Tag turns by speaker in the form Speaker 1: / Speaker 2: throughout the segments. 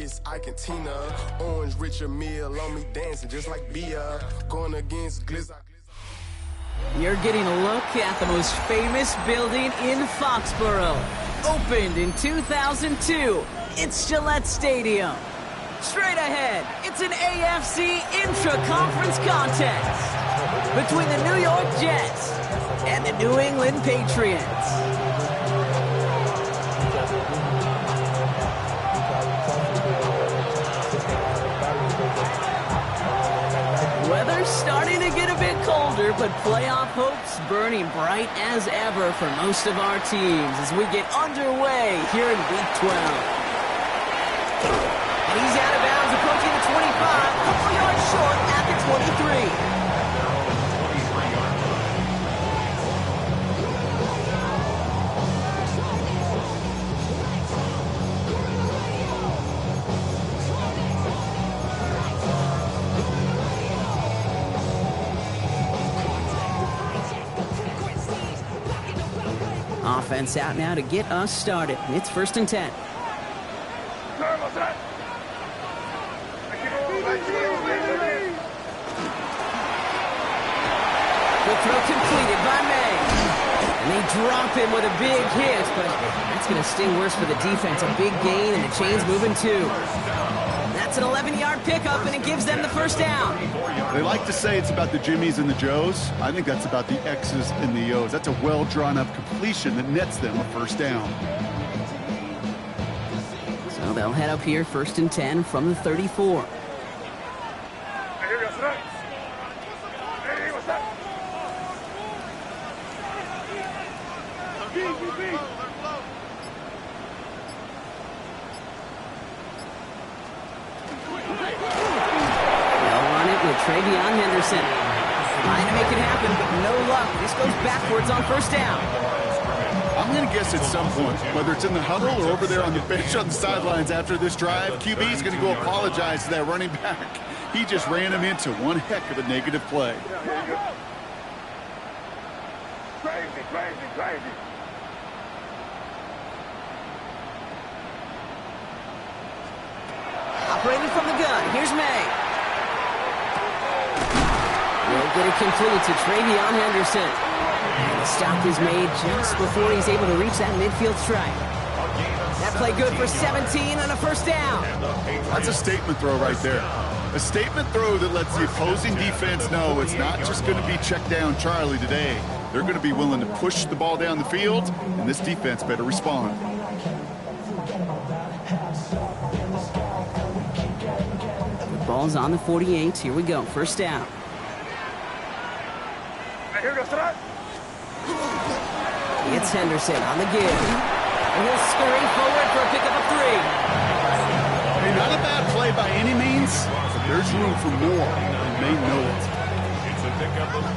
Speaker 1: wrist, I can Tina. Orange Richard Mill on me dancing just like Bia. Going against Glizz.
Speaker 2: You're getting a look at the most famous building in Foxborough. Opened in 2002, it's Gillette Stadium. Straight ahead, it's an AFC intra-conference contest between the New York Jets and the New England Patriots. Weather's starting to get a bit colder, but playoff hopes burning bright as ever for most of our teams as we get underway here in Week 12. And he's out of bounds, approaching the 25, a couple yards short at the 23. Offense out now to get us started. It's 1st and 10. Good throw completed by May. And they drop him with a big hit, but that's going to sting worse for the defense. A big gain, and the chain's moving too. That's an 11-yard pickup, and it gives them the first down.
Speaker 3: They like to say it's about the Jimmies and the Joes. I think that's about the X's and the O's. That's a well-drawn-up completion that nets them a first down.
Speaker 2: So they'll head up here, 1st and 10 from the 34. Henderson trying to make it happen, but no luck. This goes backwards on 1st down.
Speaker 3: I'm going to guess at some point, whether it's in the huddle or over there on the bench on the sidelines after this drive, QB is going to go apologize to that running back. He just ran him into one heck of a negative play.
Speaker 4: Crazy.
Speaker 2: Operating from the gun, here's May. Will get it complete to Travion Henderson. And the stop is made just before he's able to reach that midfield strike. That play good for 17 and a 1st down.
Speaker 3: That's a statement throw right there. A statement throw that lets the opposing defense know it's not just going to be check down Charlie today. They're going to be willing to push the ball down the field, and this defense better respond.
Speaker 2: The ball's on the 48. Here we go. 1st down. It's Henderson on the give. And he'll scurry forward for a pickup of 3.
Speaker 3: Hey, not a bad play by any means, but there's room for more, and they know it.
Speaker 4: It's a pickup of 3.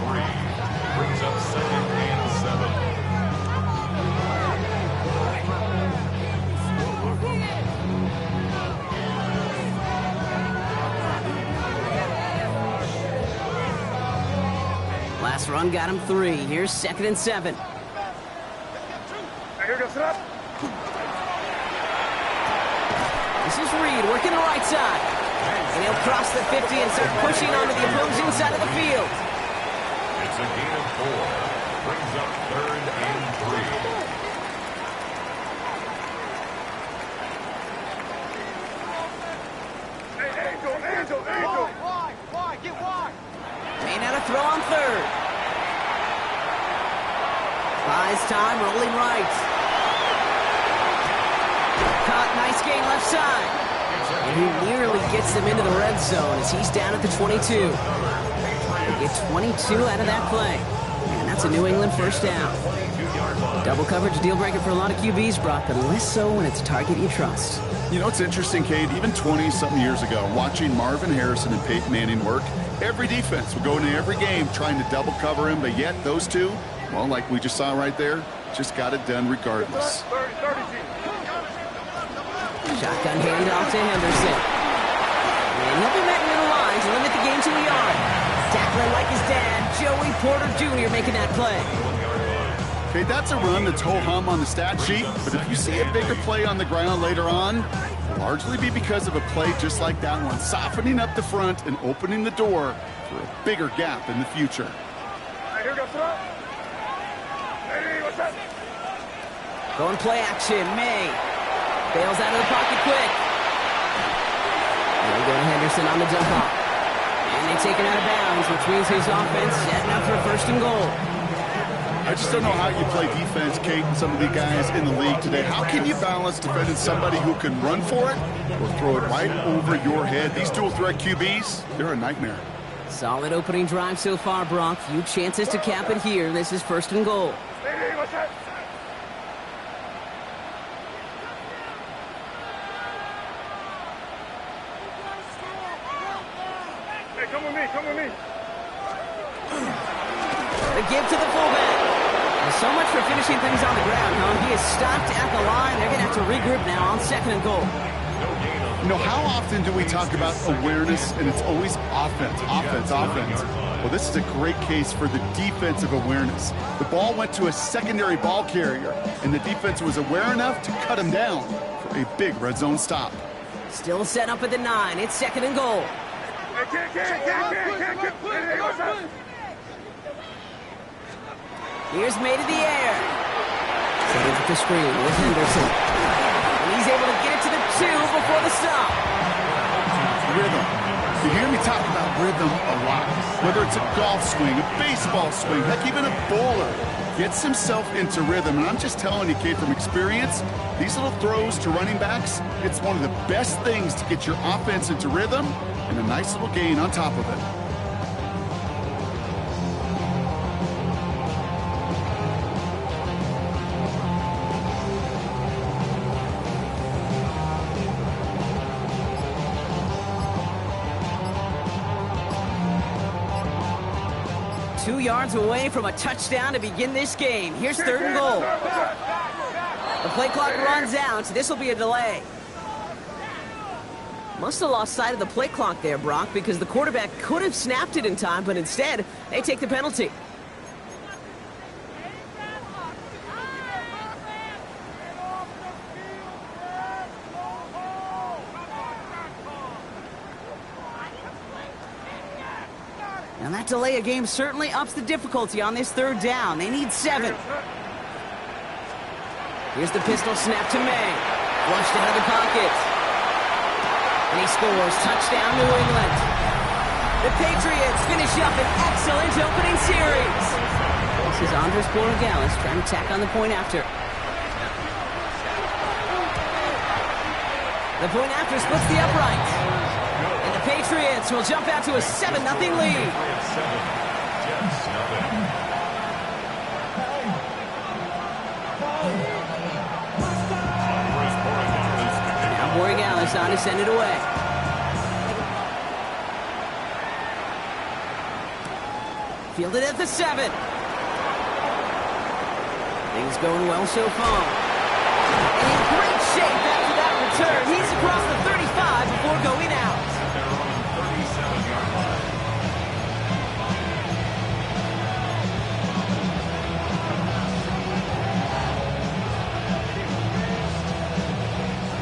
Speaker 4: Brings up 2nd and 7.
Speaker 2: Last run got him 3. Here's 2nd and 7. This is Reed working the right side. And he'll cross the 50 and start pushing onto the opposing side of the field.
Speaker 4: It's a gain of 4. Brings up 3rd and 3.
Speaker 5: Wide, get wide.
Speaker 2: May not have throw on 3rd. Buys time, rolling right. Caught, nice gain left side. And he nearly gets them into the red zone as he's down at the 22. They get 22 out of that play. And that's a New England 1st down. Double coverage deal breaker for a lot of QBs, Brock, but less so when it's a target you trust.
Speaker 3: You know, it's interesting, Cade, even 20-something years ago, watching Marvin Harrison and Peyton Manning work, every defense would go into every game trying to double cover him, but yet those two, well, like we just saw right there, just got it done regardless.
Speaker 2: Shotgun handoff to Henderson. And he'll be met middle line to limit the game to a yard. Tackling like his dad, Joey Porter Jr. making that play.
Speaker 3: Okay, that's a run that's ho-hum on the stat sheet, but if you see a bigger play on the ground later on, largely be because of a play just like that one, softening up the front and opening the door for a bigger gap in the future.
Speaker 5: Here goes throw. Hey, what's up?
Speaker 2: Going play action, May. Bails out of the pocket quick. There we go to Henderson on the dump off. And they take it out of bounds, which means his offense setting up for a 1st and goal.
Speaker 3: I just don't know how you play defense, Kate, and some of the guys in the league today. How can you balance defending somebody who can run for it or throw it right over your head? These dual threat QBs, they're a nightmare.
Speaker 2: Solid opening drive so far, Brock. Few chances to cap it here. This is 1st and goal.
Speaker 5: Hey, what's up? Hey, come with me, come with me.
Speaker 2: The give to the fullback. Well, so much for finishing things on the ground, huh? He is stopped at the line. They're going to have to regroup now on 2nd and goal.
Speaker 3: You know, how often do we talk about awareness, and it's always offense, offense, offense? Well, this is a great case for the defensive awareness. The ball went to a secondary ball carrier, and the defense was aware enough to cut him down for a big red zone stop.
Speaker 2: Still set up at the 9. It's 2nd and goal.
Speaker 5: Hey, can't. Hey, what's up?
Speaker 2: Here's May to the air. Set it to the screen with Henderson. And he's able to get it to the 2 before the stop.
Speaker 3: Rhythm. You hear me talk about rhythm a lot. Whether it's a golf swing, a baseball swing, heck, even a bowler gets himself into rhythm. And I'm just telling you, Kate, from experience, these little throws to running backs, it's one of the best things to get your offense into rhythm and a nice little gain on top of it.
Speaker 2: 2 yards away from a touchdown to begin this game. Here's 3rd and goal. The play clock runs out, so this will be a delay. Must have lost sight of the play clock there, Brock, because the quarterback could have snapped it in time, but instead, they take the penalty. And that delay of game certainly ups the difficulty on this 3rd down. They need 7. Here's the pistol snap to May. Flushed out of the pocket. And he scores. Touchdown, New England. The Patriots finish up an excellent opening series. This is Andres Borregales trying to tack on the point after. The point after splits the upright. And the Patriots will jump out to a 7-0 lead. Now Borregales on to send it away. Fielded at the 7. Things going well so far. And in great shape after that return. He's across the 35 before going out.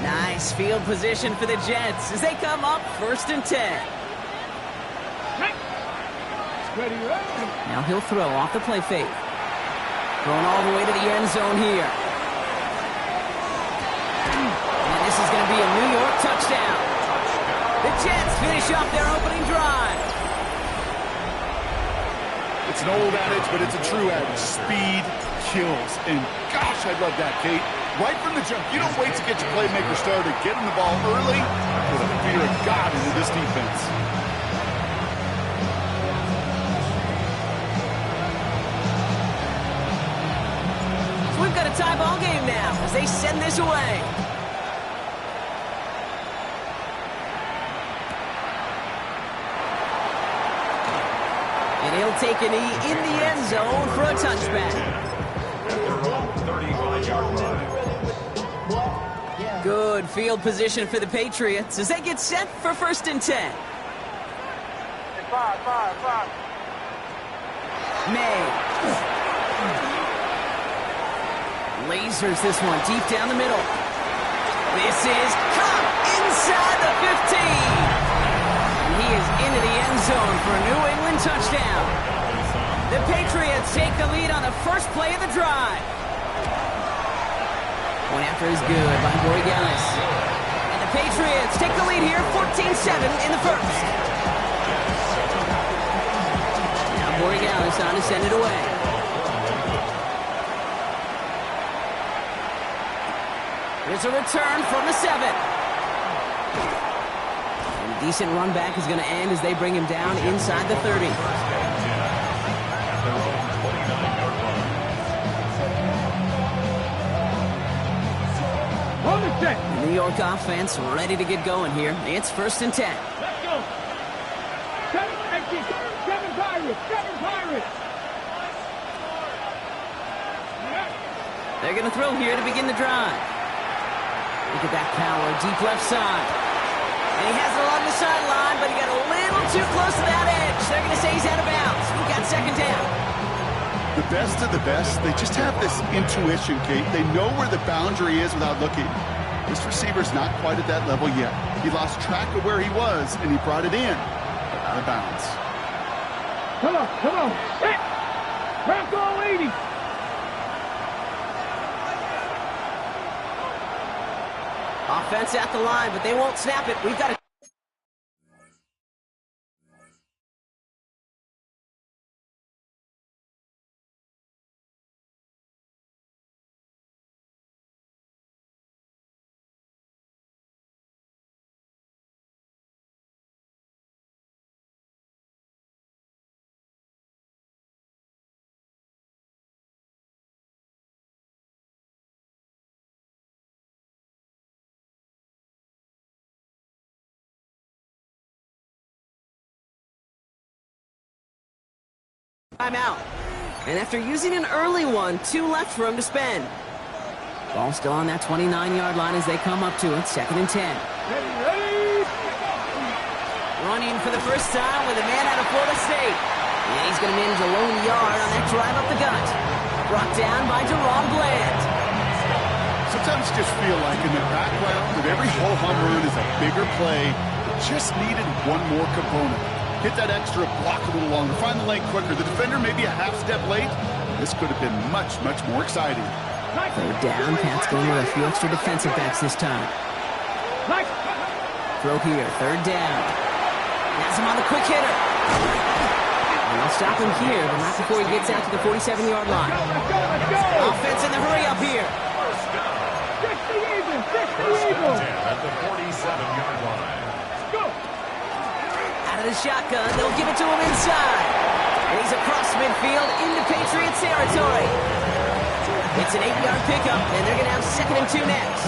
Speaker 2: Nice field position for the Jets as they come up 1st and 10. Now he'll throw off the play fake. Going all the way to the end zone here. And this is going to be a New York touchdown. The Jets finish off their opening drive.
Speaker 3: It's an old adage, but it's a true adage. Speed kills. And gosh, I love that, Kate. Right from the jump, you don't wait to get your playmaker started. Getting the ball early, put a fear of God into this defense.
Speaker 2: So we've got a tie ball game now as they send this away. And he'll take a knee in the end zone for a touchback. Good field position for the Patriots as they get set for 1st and 10.
Speaker 5: Five.
Speaker 2: May. Lasers this one deep down the middle. This is caught inside the 15. And he is into the end zone for a New England touchdown. The Patriots take the lead on the first play of the drive. Point after is good by Borregales. And the Patriots take the lead here, 14-7 in the first. Now Borregales on to send it away. Here's a return from the 7. And a decent run back is going to end as they bring him down inside the 30. The New York offense ready to get going here. It's 1st and 10.
Speaker 5: Let's go. 7 Pirates. 7 Pirates.
Speaker 2: They're going to throw here to begin the drive. Look at that power, deep left side. And he has it along the sideline, but he got a little too close to that edge. They're going to say he's out of bounds. We've got 2nd down.
Speaker 3: The best of the best, they just have this intuition, Kate. They know where the boundary is without looking. This receiver's not quite at that level yet. He lost track of where he was, and he brought it in, but out of bounds.
Speaker 5: Come on. Hit. Bronco 80.
Speaker 2: Offense at the line, but they won't snap it. We've got a timeout. And after using an early one, 2 left for him to spend. Ball still on that 29-yard line as they come up to it. 2nd and 10.
Speaker 5: Ready.
Speaker 2: Running for the first time with a man out of Florida State. And he's going to manage a lone yard on that drive up the gut. Brought down by Deron Bland.
Speaker 3: Sometimes you just feel like in the background that every ho-hum run is a bigger play. It just needed one more component. Hit that extra block a little longer. Find the lane quicker. The defender maybe a half step late. This could have been much, much more exciting.
Speaker 2: 3rd down. Pat's going with a few extra defensive backs this time. Throw here. 3rd down. Has him on the quick hitter. And they'll stop him here, but not before he gets out to the 47-yard line. Offense in the hurry up here.
Speaker 5: 60 Eagles.
Speaker 4: At the 47-yard line.
Speaker 2: Out of the shotgun, they'll give it to him inside. And he's across midfield into Patriots territory. It's an 8-yard pickup, and they're going to have 2nd and 2 next.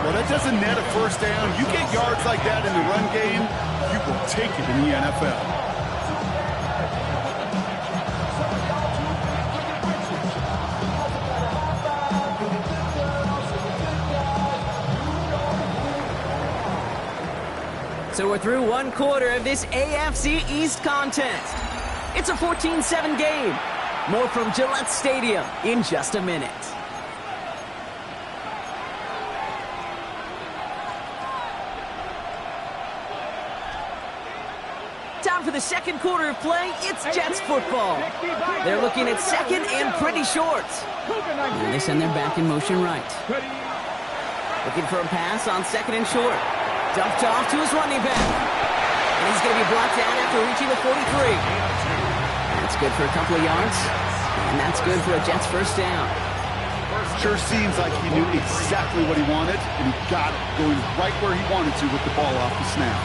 Speaker 3: Well, that doesn't net a first down. You get yards like that in the run game, you will take it in the NFL.
Speaker 2: So we're through 1 quarter of this AFC East contest. It's a 14-7 game. More from Gillette Stadium in just a minute. Time for the 2nd quarter of play. It's Jets football. They're looking at 2nd and pretty short. And they send their back in motion right. Looking for a pass on 2nd and short. Dumped off to his running back. And he's going to be brought down after reaching the 43. That's good for a couple of yards. And that's good for a Jets first down.
Speaker 3: Sure seems like he knew exactly what he wanted, and he got it, going right where he wanted to with the ball off the snap.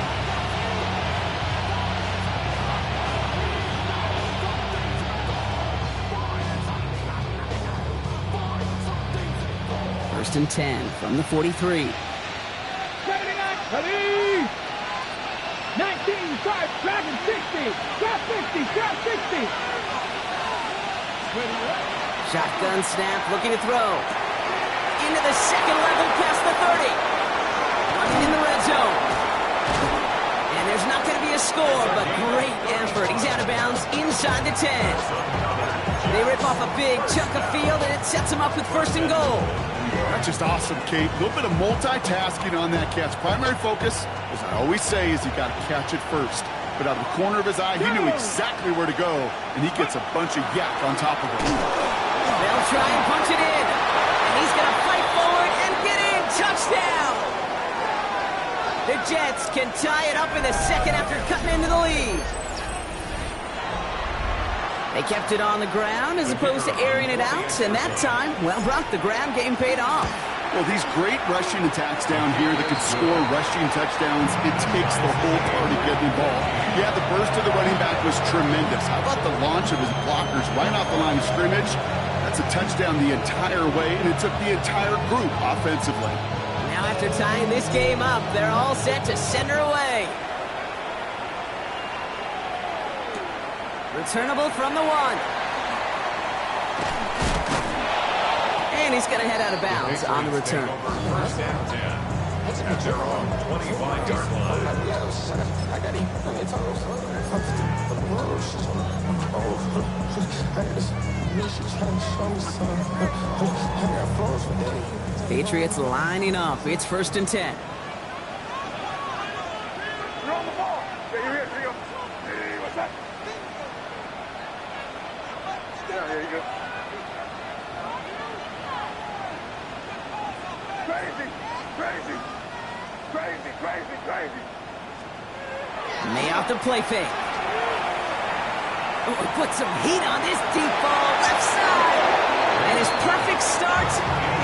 Speaker 2: First and 10 from the 43.
Speaker 5: Ready. 19, start, driving 60. Drop 50, drop 60.
Speaker 2: Shotgun snap, looking to throw. Into the 2nd level past the 30. Running in the red zone. And there's not going to be a score, but great effort. He's out of bounds inside the 10. They rip off a big chunk of field, and it sets him up with 1st and goal.
Speaker 3: That's just awesome, Kate. A little bit of multitasking on that catch. Primary focus, as I always say, is you got to catch it first. But out of the corner of his eye, he knew exactly where to go, and he gets a bunch of yak on top of it.
Speaker 2: They'll try and punch it in. And he's going to fight forward and get in. Touchdown! The Jets can tie it up in the second after cutting into the lead. They kept it on the ground as opposed to airing it out, and that time, well, Brock, the ground game paid off.
Speaker 3: Well, these great rushing attacks down here that could score rushing touchdowns, it takes the whole party getting involved. Yeah, the burst of the running back was tremendous. How about the launch of his blockers right off the line of scrimmage? That's a touchdown the entire way, and it took the entire group offensively.
Speaker 2: Now after tying this game up, they're all set to send her away. Returnable from the 1. And he's going to head out of bounds on the return.
Speaker 4: First and 10. At their own 25-yard line.
Speaker 2: Patriots lining up. It's 1st and 10.
Speaker 5: You're on the ball. Yeah, you're here, Trio. Hey, what's that? Yeah, here you go. Crazy, crazy, crazy, crazy, crazy.
Speaker 2: May off the play fake. Oh, put some heat on this deep ball, left side. And his perfect start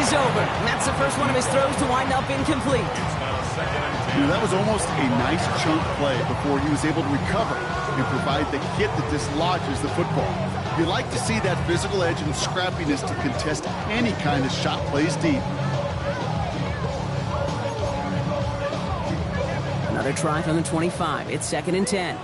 Speaker 2: is over. And that's the first one of his throws to wind up incomplete.
Speaker 3: You know, that was almost a nice chunk play before he was able to recover and provide the hit that dislodges the football. You like to see that physical edge and scrappiness to contest any kind of shot plays deep.
Speaker 2: Another try from the 25. It's 2nd and 10.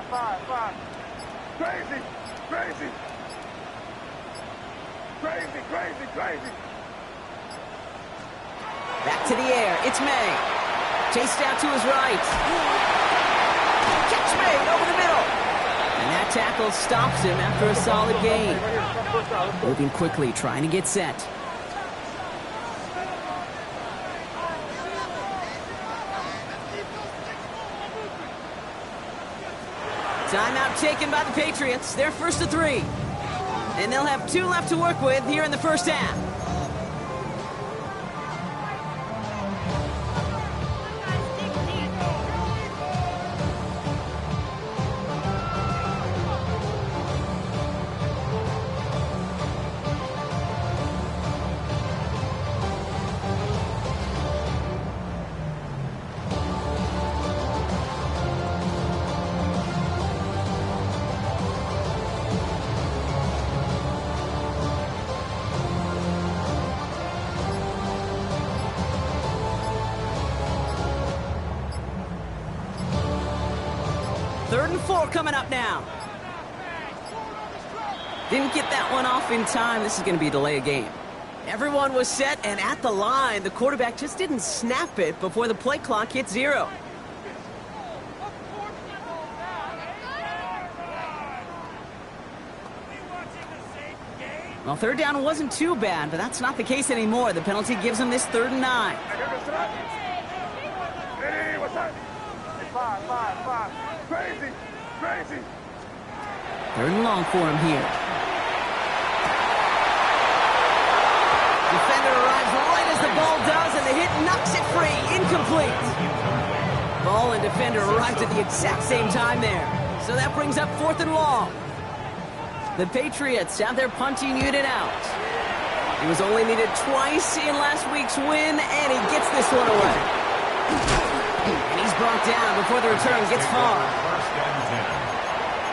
Speaker 5: Five. Crazy, crazy. Crazy, crazy, crazy.
Speaker 2: Back to the air. It's May. Chased out to his right. Catch made over the middle. And that tackle stops him after a solid gain. Moving quickly, trying to get set. Timeout taken by the Patriots. They're 1st and 3. And they'll have 2 left to work with here in the first half. Third and 4 coming up now. Didn't get that one off in time. This is going to be a delay of game. Everyone was set and at the line. The quarterback just didn't snap it before the play clock hit 0. Well, 3rd down wasn't too bad, but that's not the case anymore. The penalty gives him this 3rd and 9.
Speaker 5: Hey, what's that? Five. Crazy, crazy.
Speaker 2: 3rd and long for him here. Defender arrives right as the ball does, and the hit knocks it free. Incomplete. Ball and defender arrived at the exact same time there. So that brings up 4th and long. The Patriots have their punting unit out. He was only needed twice in last week's win, and he gets this one away. And he's brought down before the return gets far.
Speaker 4: First and 10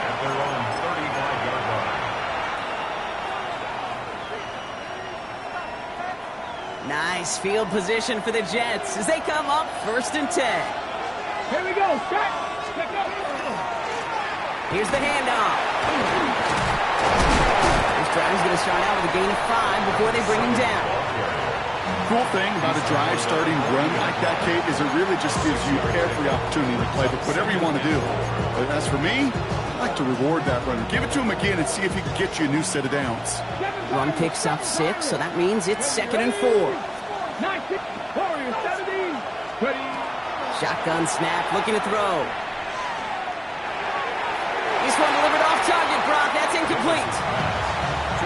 Speaker 4: at their own 35-yard line.
Speaker 2: Nice field position for the Jets as they come up 1st and 10.
Speaker 5: Here we go, set. Pick up.
Speaker 2: Here's the handoff. There's Drive's going to start out with a gain of 5 before they bring him down.
Speaker 3: Cool thing about a drive starting run like that, Kate, is it really just gives you every opportunity to play whatever you want to do. But as for me, I like to reward that runner. Give it to him again and see if he can get you a new set of downs.
Speaker 2: Run picks up 6, so that means it's 2nd and 4. Shotgun snap, looking to throw. This one delivered off target, Brock. That's incomplete.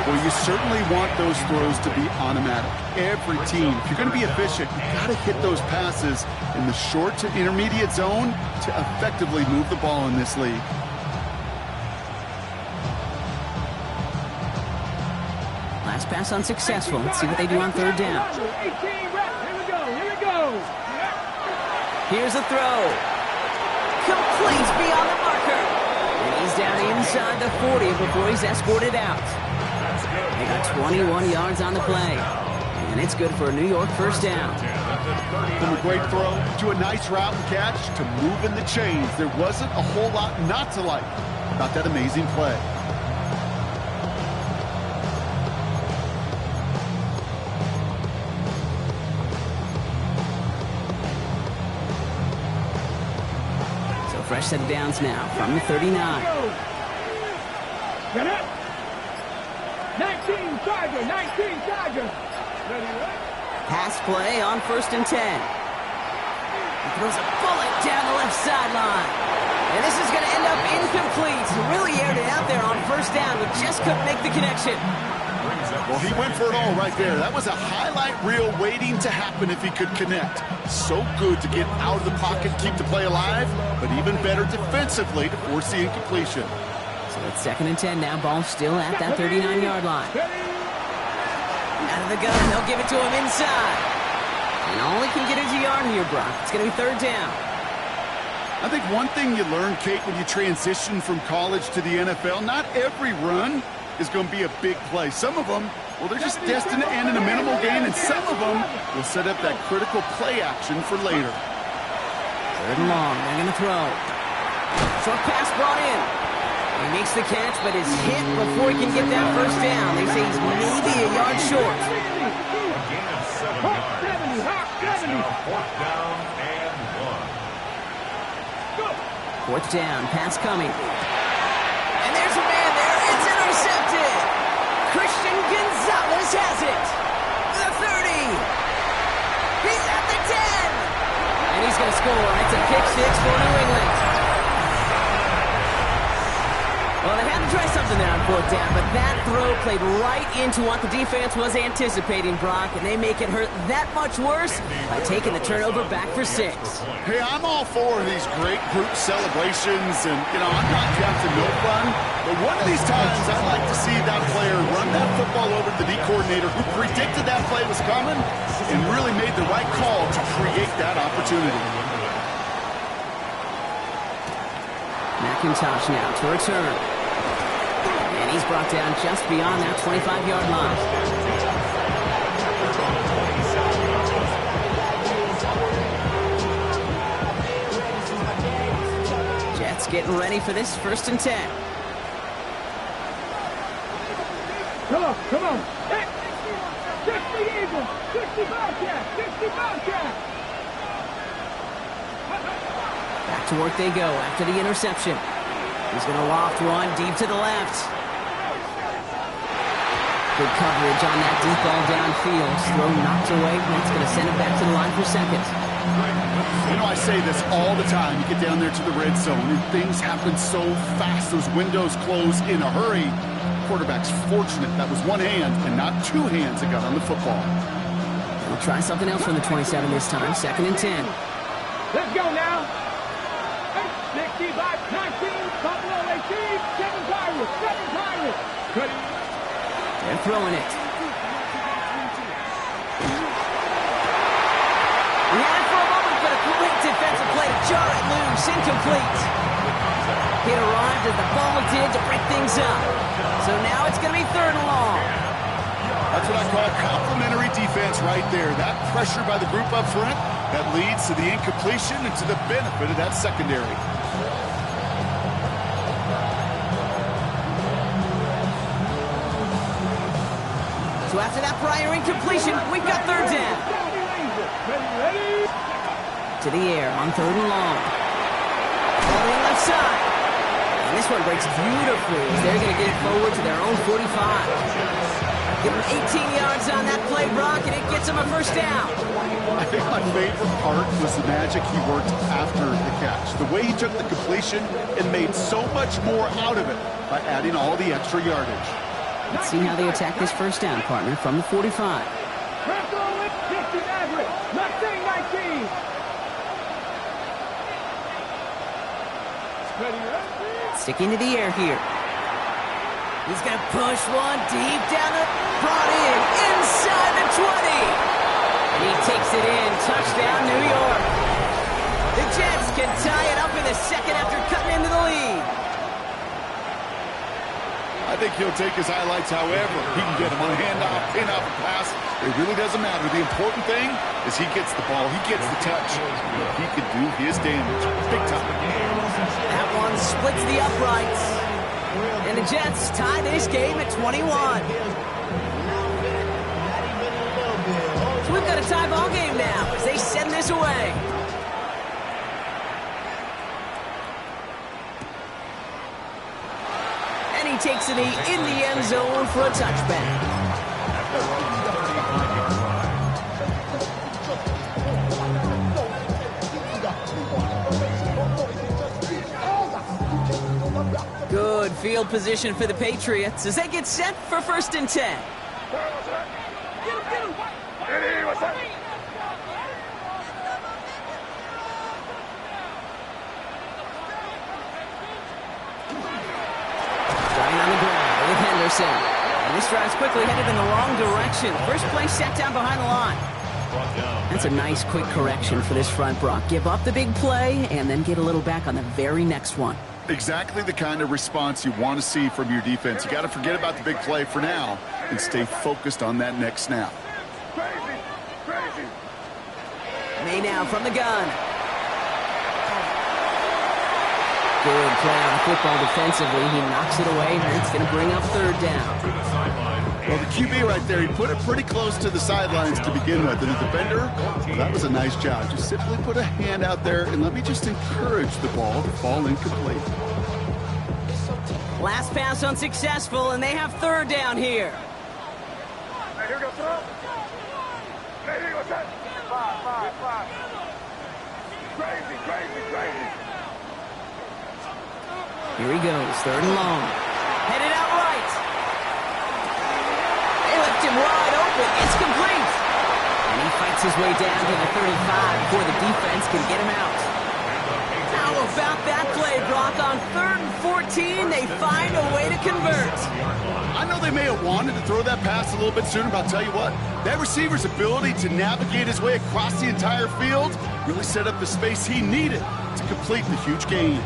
Speaker 3: Well, you certainly want those throws to be automatic. Every team, if you're going to be efficient, you've got to hit those passes in the short to intermediate zone to effectively move the ball in this league.
Speaker 2: Last pass unsuccessful. Let's see what they do on 3rd down. Here's a throw. Complete beyond the marker. And he's down inside the 40 before he's escorted out. They got 21 yards on the play. And it's good for a New York 1st down.
Speaker 3: From a great throw to a nice route and catch to moving the chains, there wasn't a whole lot not to like about that amazing play.
Speaker 2: Fresh set of downs now from the 39.
Speaker 5: Get it. 19 Tiger, 19 Tiger.
Speaker 2: Pass play on 1st and 10. He throws a bullet down the left sideline. And this is going to end up incomplete. Really aired it out there on 1st down, but just couldn't make the connection.
Speaker 3: Well, he went for it all right there. That was a highlight reel waiting to happen if he could connect. So good to get out of the pocket, keep the play alive, but even better defensively to force the incompletion.
Speaker 2: So it's 2nd and 10 now. Ball still at that 39-yard line. Out of the gun, they'll give it to him inside. And all he can get is a yard here, Brock. It's going to be 3rd down.
Speaker 3: I think one thing you learn, Kate, when you transition from college to the NFL, not every run is going to be a big play. Some of them, well, they're just destined to end in a minimal gain, and some of them will set up that critical play action for later.
Speaker 2: 3rd and long, they're going to throw. Short pass brought in. He makes the catch, but is hit before he can get that 1st down. They say he's maybe a yard short.
Speaker 4: A gain of 7 yards. It's now 4th down and 1.
Speaker 2: 4th down, pass coming. And there's a man there. It's intercepted. Christian Gonzalez has it. The 30. He's at the 10. And he's going to score. It's a pick 6 for New England. Well, they had to try something there on 4th down, but that throw played right into what the defense was anticipating, Brock, and they make it hurt that much worse by taking the turnover back for 6.
Speaker 3: Hey, I'm all for these great group celebrations, and, I'm not Captain No Fun, but one of these times I'd like to see that player run that football over to the D coordinator who predicted that play was coming and really made the right call to create that opportunity.
Speaker 2: McIntosh now to return. And he's brought down just beyond that 25-yard line. Jets getting ready for this 1st and 10.
Speaker 5: Come on. 60 Eagles, 60 Bobcats, 60 Bobcats.
Speaker 2: Back to work they go after the interception. He's going to loft one deep to the left. Good coverage on that deep ball downfield. Throw knocked away. That's going to send it back to the line for 2nd.
Speaker 3: I say this all the time. You get down there to the red zone, and things happen so fast. Those windows close in a hurry. Quarterback's fortunate that was one hand and not 2 hands that got on the football.
Speaker 2: We'll try something else from the 27 this time. 2nd and 10.
Speaker 5: Let's go now. 60 by 19, Buffalo 18, 7 Pirates, 7 Pirates. Ready?
Speaker 2: They're throwing it. He had it for a moment, but a great defensive play. Jar it loose, incomplete. It arrived as the ball did to break things up. So now it's going to be 3rd and long.
Speaker 3: That's what I call complimentary defense right there. That pressure by the group up front, that leads to the incompletion and to the benefit of that secondary.
Speaker 2: So after that prior incompletion, we've got third down. To the air on third and long. All the left side. And this one breaks beautifully as they're going to get it forward to their own 45. Give them 18 yards on that play, Brock, and it gets them a first down.
Speaker 3: I think my favorite part was the magic he worked after the catch. The way he took the completion and made so much more out of it by adding all the extra yardage.
Speaker 2: Let's see how they attack this first down, partner, from the 45. Sticking to the air here. He's going to push one deep down the... Brought in inside the 20. And he takes it in. Touchdown, New York. The Jets can tie it up in the second after cutting into the lead.
Speaker 3: I think he'll take his highlights however he can get them on a handoff, pin-off, a pass. It really doesn't matter. The important thing is he gets the ball. He gets the touch. He can do his damage. Big time.
Speaker 2: That one splits the uprights. And the Jets tie this game at 21. So we've got a tie ball game now as they send this away. And he takes it in the end zone for a touchback. Good field position for the Patriots as they get set for 1st and 10. Starting on the ground with Henderson. And this drive's quickly headed in the wrong direction. First play set down behind the line. That's a nice quick correction for this front, Brock. Give up the big play and then get a little back on the very next one.
Speaker 3: Exactly the kind of response you want to see from your defense. You got to forget about the big play for now and stay focused on that next snap.
Speaker 2: May now from the gun. Good play on the football defensively. He knocks it away, and it's going to bring up third down.
Speaker 3: Well, the QB right there, he put it pretty close to the sidelines to begin with. And the defender, well, that was a nice job. Just simply put a hand out there and let me just encourage the ball to fall incomplete.
Speaker 2: Last pass unsuccessful, and they have third down here.
Speaker 5: Hey, here we go, throw. Hey, here we go, set. Five. Crazy.
Speaker 2: Here he goes, third and long. Headed out right. They left him wide open. It's complete. And he fights his way down to the 35 before the defense can get him out. How about that play, Brock? On 3rd and 14, they find a way to convert.
Speaker 3: I know they may have wanted to throw that pass a little bit sooner, but I'll tell you what, that receiver's ability to navigate his way across the entire field really set up the space he needed to complete the huge gain.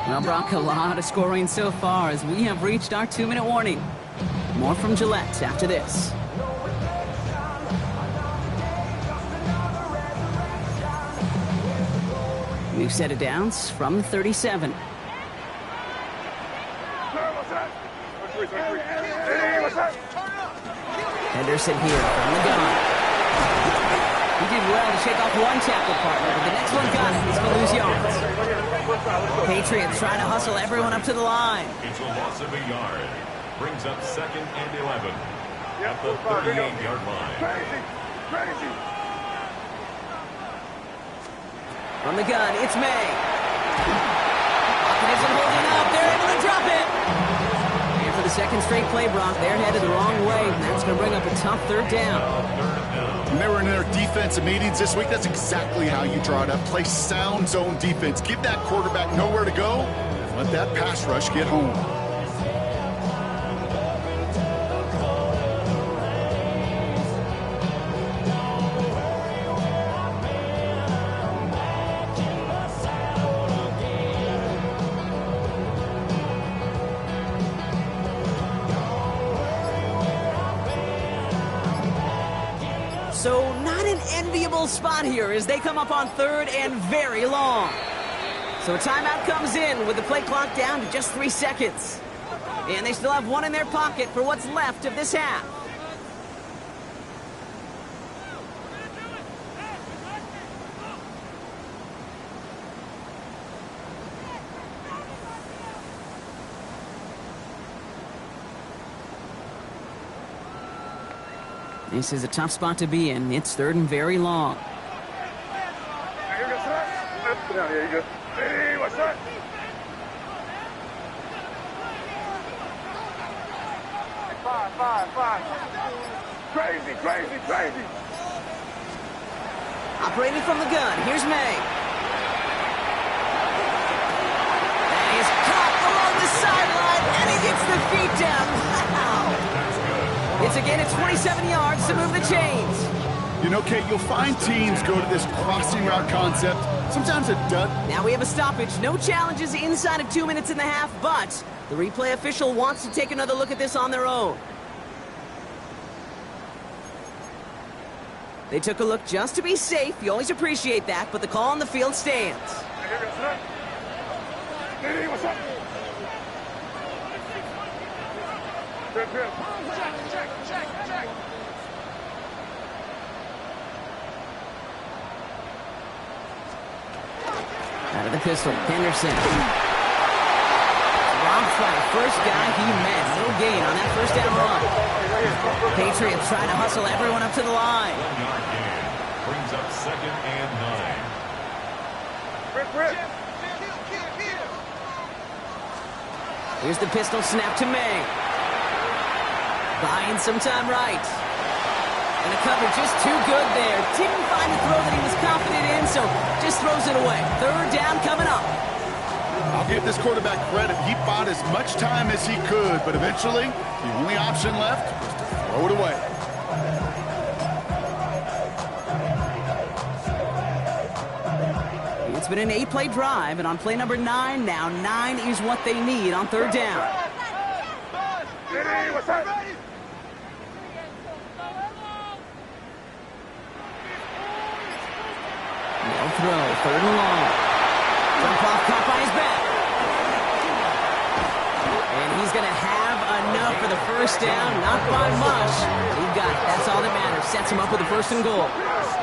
Speaker 2: Well, Brock, a lot of scoring so far as we have reached our 2-minute warning. More from Gillette after this. New set of downs from the 37. Henderson here from the gun. He did well to shake off one tackle partner, but the next one got him. He's going to lose yards. Patriots trying to hustle everyone up to the line.
Speaker 4: It's a loss of a yard. Brings up 2nd and 11 at the 38-yard line.
Speaker 5: Crazy.
Speaker 2: From the gun, it's May. Hawkins isn't holding up. They're able to drop it. And for the second straight play, Brock, they're headed the wrong way. And that's going to bring up a tough third down.
Speaker 3: When they were in their defensive meetings this week, that's exactly how you draw it up. Play sound zone defense. Give that quarterback nowhere to go. And let that pass rush get home.
Speaker 2: so not an enviable spot here as they come up on third and very long. So a timeout comes in with the play clock down to just 3 seconds. And they still have one in their pocket for what's left of this half. This is a tough spot to be in. It's third and very long.
Speaker 5: Here you go. Hey, what's that? Five. Crazy.
Speaker 2: Operating from the gun, here's May. And he's caught along the sideline, and he gets the feet down. Wow. It's again at 27 yards to move the chains.
Speaker 3: You know, Kate, you'll find teams go to this crossing route concept. Sometimes it does.
Speaker 2: Now we have a stoppage. No challenges inside of 2 minutes and a half, but the replay official wants to take another look at this on their own. They took a look just to be safe. You always appreciate that, but the call on the field stands.
Speaker 5: Hey, what's up? Check.
Speaker 2: Out of the pistol, Henderson. Robbed by the first guy he met. No gain on that first down run. Patriots trying to hustle everyone up to the line.
Speaker 4: 1 yard gain. Brings up 2nd and 9.
Speaker 5: Rip.
Speaker 2: Here's the pistol snap to May. Buying some time right. And the cover just too good there. Didn't find the throw that he was confident in, so just throws it away. Third down coming up.
Speaker 3: I'll give this quarterback credit. He bought as much time as he could, but eventually, the only option left was to throw it away.
Speaker 2: It's been an 8-play drive, and on play number 9, now 9 is what they need on third down.
Speaker 5: Hey, what's up?
Speaker 2: No throw, third and long. Jump off, caught by his back. And he's going to have enough for the first down, not by much. But he got it. That's all that matters. Sets him up with a first and goal.
Speaker 4: First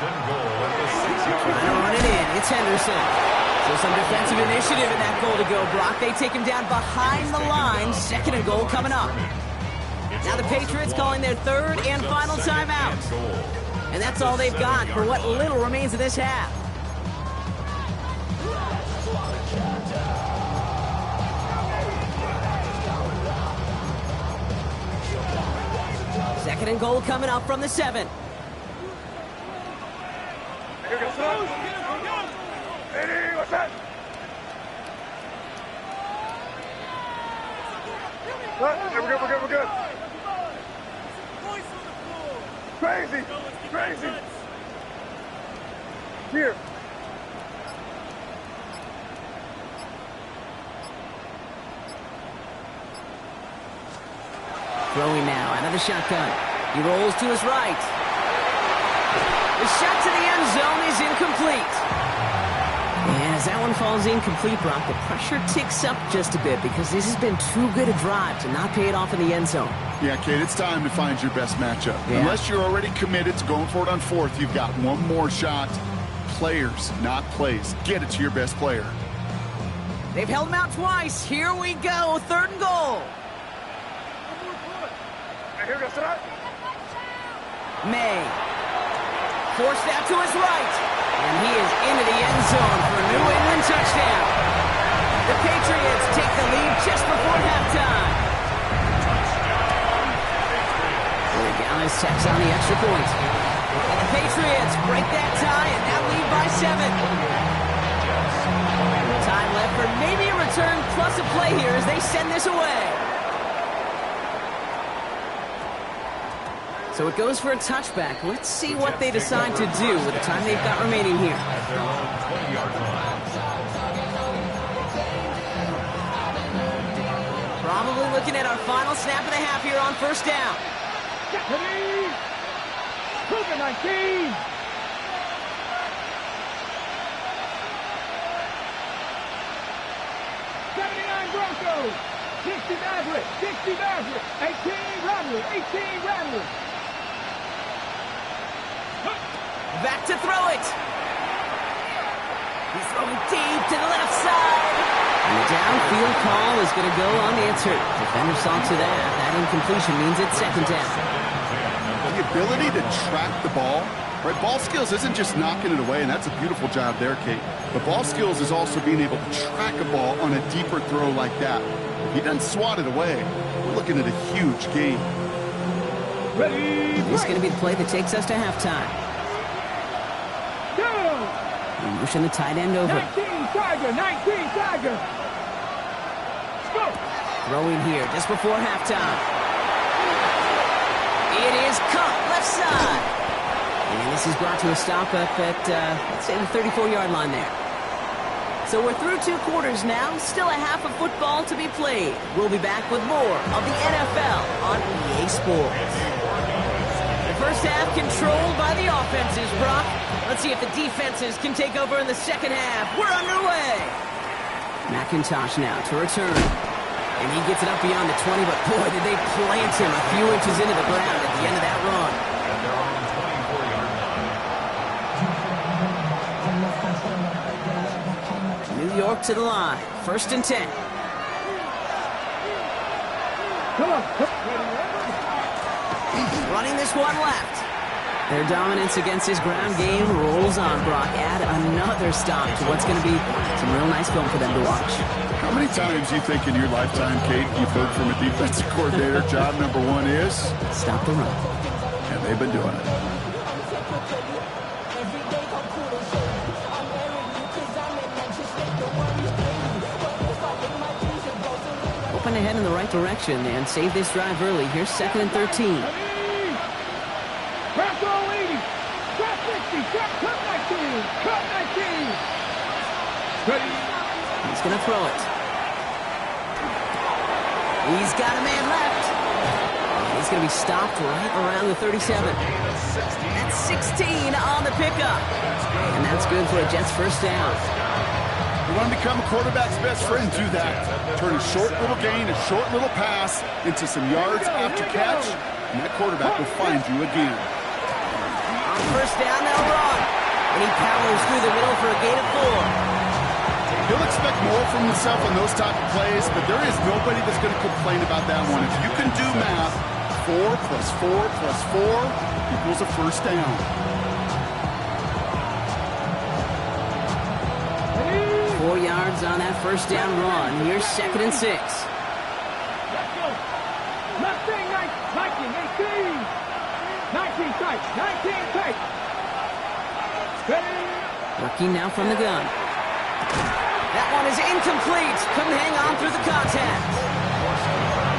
Speaker 4: and goal at the 6-yard
Speaker 2: Trying to run it in. It's Henderson. So some defensive initiative in that goal to go. Brock, they take him down behind the line. Second and goal coming up. Now the Patriots calling their third and final timeout. And that's all they've got for what little remains of this half. Second and goal coming up from the 7.
Speaker 5: Hey, what's that? We're good. Crazy. Here.
Speaker 2: Throwing now out of the shotgun. He rolls to his right. The shot to the end zone is incomplete. And as that one falls incomplete, Brock, the pressure ticks up just a bit because this has been too good a drive to not pay it off in the end zone.
Speaker 3: Yeah, Kate, it's time to find your best matchup.
Speaker 2: Yeah.
Speaker 3: Unless you're already committed to going for it on fourth, you've got one more shot. Players, not plays. Get it to your best player.
Speaker 2: They've held him out twice. Here we go. Third and goal. May. Forced out to his right. And he is into the end zone for a New England touchdown. The Patriots take the lead just before halftime. Gallus tacks on the extra point. And the Patriots break that tie and now lead by 7. Time left for maybe a return plus a play here as they send this away. So it goes for a touchback. Let's see what they decide to do with the time they've got remaining here.
Speaker 4: at their own 20-yard line.
Speaker 2: Probably looking at our final snap and a half here on first down.
Speaker 5: Cougar 19. 79 Broncos. 60 Mavericks. 60 Mavericks. 18 Rattlers. 18 Rattlers.
Speaker 2: Back to throw it. He's throwing deep to the left side. And the downfield call is going to go unanswered. Defender saw to that. That incompletion means it's second down.
Speaker 3: The ability to track the ball, right? Ball skills isn't just knocking it away, and that's a beautiful job there, Kate. But ball skills is also being able to track a ball on a deeper throw like that. If he doesn't swat it away, we're looking at a huge gain.
Speaker 5: Ready.
Speaker 2: This is going to be the play that takes us to halftime.
Speaker 5: Go.
Speaker 2: And pushing the tight end over.
Speaker 5: 19 Tiger. 19 Tiger. Go.
Speaker 2: Throwing here just before halftime. It is caught left side. And this is brought to a stop up at, let's say, the 34-yard line there. So we're through 2 quarters now. Still a half of football to be played. We'll be back with more of the NFL on EA Sports. The first half controlled by the offenses, Brock. Let's see if the defenses can take over in the second half. We're underway. McIntosh now to return. And he gets it up beyond the 20, but boy, did they plant him a few inches into the ground at the end of that run.
Speaker 4: And they're on the 24-yard line.
Speaker 2: New York to the line. 1st and 10.
Speaker 5: Come on.
Speaker 2: Running this one left. Their dominance against his ground game rolls on, Brock. Add another stop to what's going to be some real nice film for them to watch.
Speaker 3: How many times do you think in your lifetime, Kate, you've heard from a defensive coordinator, job number 1 is?
Speaker 2: Stop the run.
Speaker 3: And they've been doing it.
Speaker 2: Open ahead in the right direction and save this drive early. Here's 2nd and 13.
Speaker 5: Press all 80. Press 60. Cut 19. Cut 19. Ready.
Speaker 2: He's going to throw it. He's got a man left. He's going to be stopped right around the 37. That's 16 on the pickup. And that's good for a Jets first down.
Speaker 3: You want to become a quarterback's best friend, do that. Turn a short little gain, a short little pass into some yards after catch, and that quarterback will find you again.
Speaker 2: On first down, they'll run. And he powers through the middle for a gain of 4.
Speaker 3: He'll expect more from himself on those type of plays, but there is nobody that's going to complain about that one. If you can do math, 4 plus 4 plus 4 equals a first down.
Speaker 2: 4 yards on that first down run. Here's 2nd and 6.
Speaker 5: Let's go. Left thing, 19, 18. 19 tight. 19 tight. Ready.
Speaker 2: Working now from the gun. That one is incomplete. Couldn't hang on through the contact.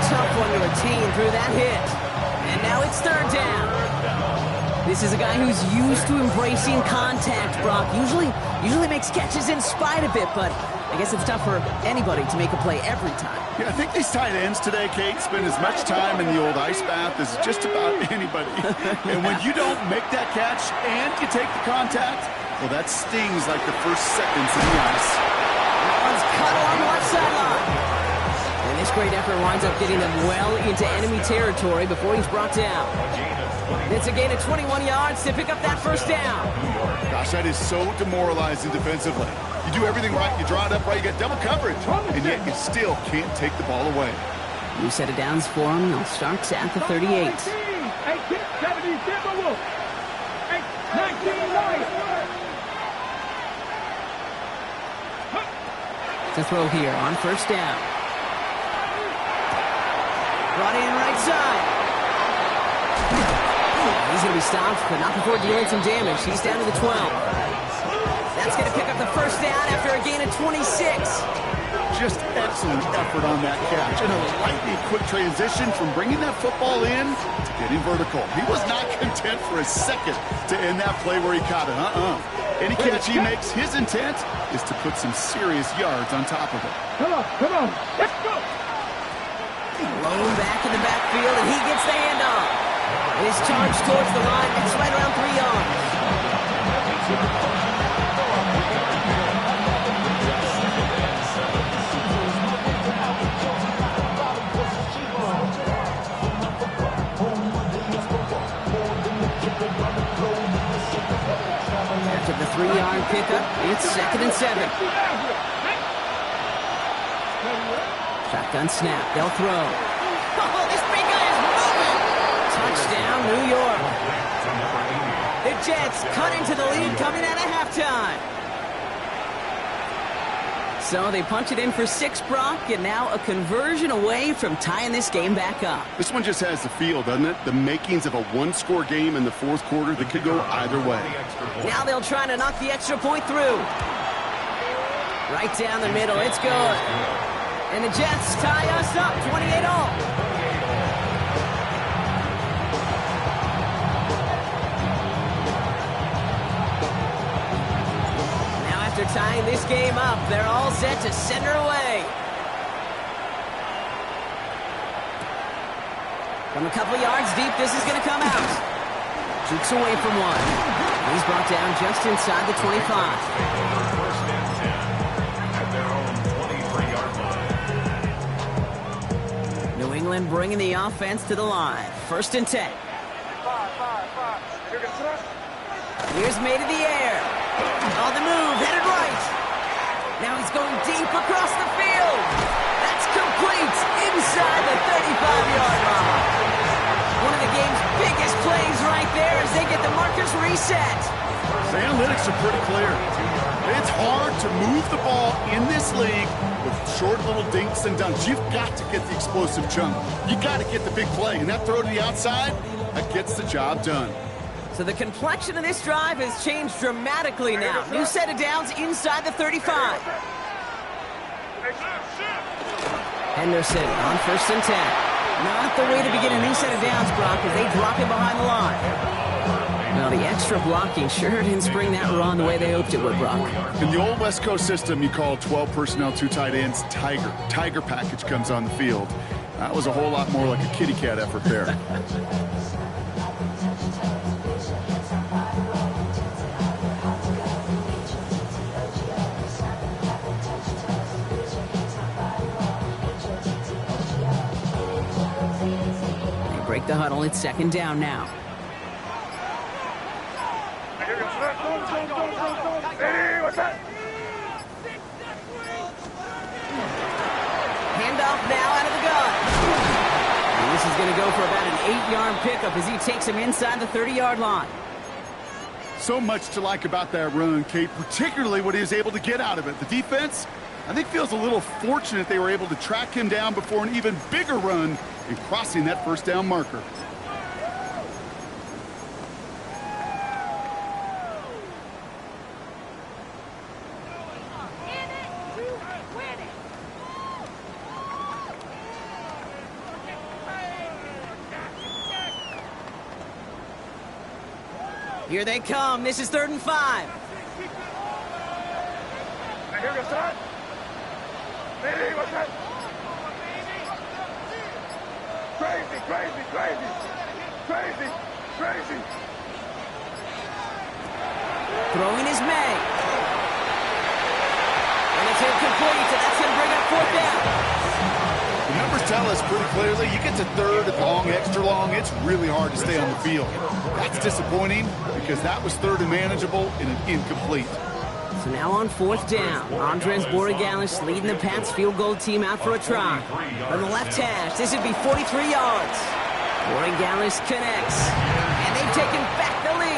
Speaker 2: Tough one to retain through that hit. And now it's 3rd down. This is a guy who's used to embracing contact, Brock. Usually makes catches in spite of it, but I guess it's tough for anybody to make a play every time.
Speaker 3: Yeah, I think these tight ends today, Kate, spend as much time in the old ice bath as just about anybody. And when you don't make that catch and you take the contact, well, that stings like the first seconds in the ice.
Speaker 2: That one's cut along the left sideline. And this great effort winds up getting them well into enemy territory before he's brought down. It's a gain of 21 yards to pick up that first down.
Speaker 3: Gosh, that is so demoralizing defensively. You do everything right, you draw it up right, you get double coverage, and yet you still can't take the ball away.
Speaker 2: New set of downs for him. They'll start at the 38.
Speaker 5: 18, 70, Timberwolves. 19, right.
Speaker 2: To throw here on first down. Brought in right side. He's going to be stopped, but not before dealing some damage. He's down to the 12. That's going to pick up the first down after a gain of 26.
Speaker 3: Just excellent effort on that catch. And a lightning quick transition from bringing that football in to getting vertical. He was not content for a second to end that play where he caught it. Any catch he makes, his intent is to put some serious yards on top of it.
Speaker 5: Come on, let's go.
Speaker 2: Blown back in the backfield, and he gets the handoff. His charge towards the line. It's right around 3 yards. After the 3-yard pickup, it's 2nd and 7. Shotgun snap. They'll throw. Oh, this big guy is moving! Touchdown, New York. The Jets cut into the lead coming out of halftime. So they punch it in for 6, Brock, and now a conversion away from tying this game back up.
Speaker 3: This one just has the feel, doesn't it? The makings of a one-score game in the 4th quarter that could go either way.
Speaker 2: Now they'll try to knock the extra point through. Right down the middle. It's good. And the Jets tie us up 28-all. After tying this game up, they're all set to send her away. From a couple yards deep, this is going to come out. Jukes away from one. He's brought down just inside the 25.
Speaker 4: First and 10 at their own 23-yard line.
Speaker 2: New England bringing the offense to the line. 1st and 10. Here's made in the air. On the move, headed right. Now he's going deep across the field. That's complete inside the 35-yard line. One of the game's biggest plays right there as they get the markers reset.
Speaker 3: The analytics are pretty clear. It's hard to move the ball in this league with short little dinks and dunks. You've got to get the explosive chunk. You got to get the big play. And that throw to the outside, that gets the job done.
Speaker 2: So the complexion of this drive has changed dramatically now. New set of downs inside the 35. Henderson on 1st and 10. Not the way to begin a new set of downs, Brock, as they drop him behind the line. Well, the extra blocking sure didn't spring that run the way they hoped it would, Brock.
Speaker 3: In the old West Coast system, you call 12 personnel, 2 tight ends, Tiger. Tiger package comes on the field. That was a whole lot more like a kitty cat effort there.
Speaker 2: Break the huddle. It's 2nd down now. Handoff now out of the gun. And this is going to go for about an 8-yard pickup as he takes him inside the 30-yard line.
Speaker 3: So much to like about that run, Kate, particularly what he was able to get out of it. The defense, I think, feels a little fortunate they were able to track him down before an even bigger run in crossing that 1st down marker.
Speaker 2: Here they come. This is 3rd and 5. Throwing is May. And it's incomplete, so that's going to bring up 4th down.
Speaker 3: The numbers tell us pretty clearly, you get to 3rd and long, extra long, it's really hard to stay on the field. That's disappointing because that was 3rd and manageable and an incomplete.
Speaker 2: So now on 4th down, Andres Borregalis leading the Pats field goal team out for a try. From the left hash, this would be 43 yards. Borregalis connects, and they've taken back the lead.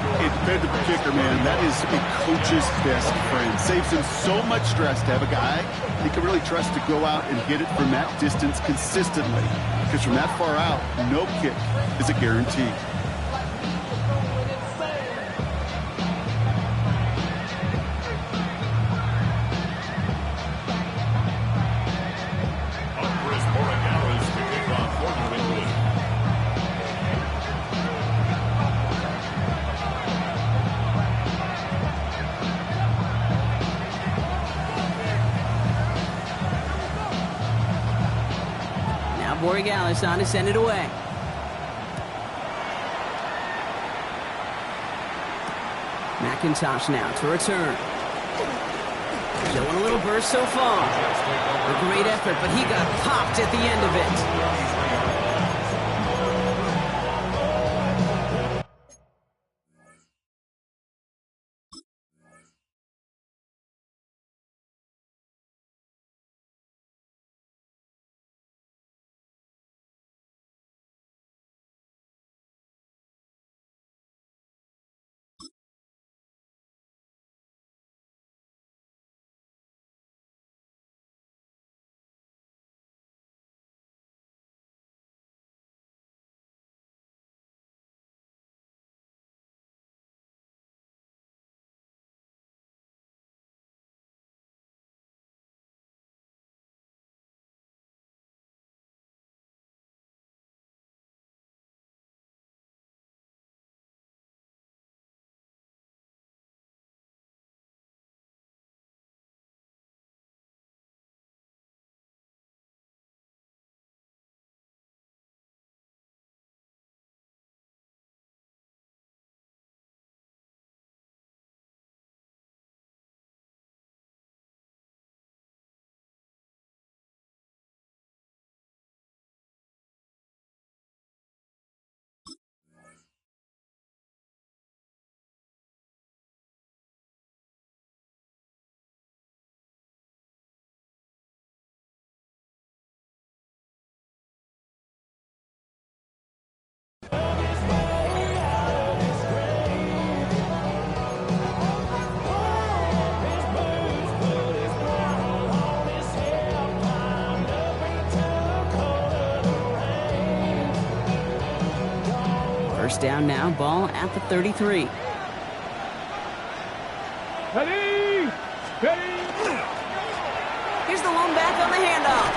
Speaker 3: A dependable kicker, man. That is a coach's best friend. Saves him so much stress to have a guy he can really trust to go out and hit it from that distance consistently. Because from that far out, no kick is a guarantee.
Speaker 4: Andres Borregalis to kick off for New England.
Speaker 2: Borregalis on to send it away. McIntosh now to return. Showing a little burst so far. A great effort, but he got popped at the end of it. First down now, ball at the 33.
Speaker 5: Ready! Ready!
Speaker 2: Here's the lone back on the handoff.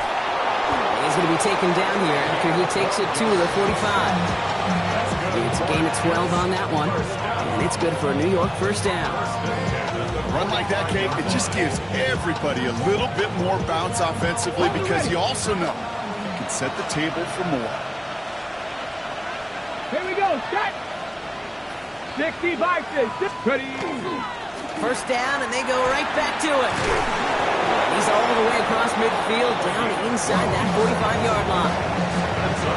Speaker 2: He's going to be taken down here after he takes it to the 45. It's a gain of 12 on that one, and it's good for a New York first down.
Speaker 3: Run like that, Kate, it just gives everybody a little bit more bounce offensively because you also know you can set the table for more.
Speaker 5: Here we go, set! 60 by 6. Ready!
Speaker 2: First down, and they go right back to it. He's all the way across midfield, down inside that 45-yard line.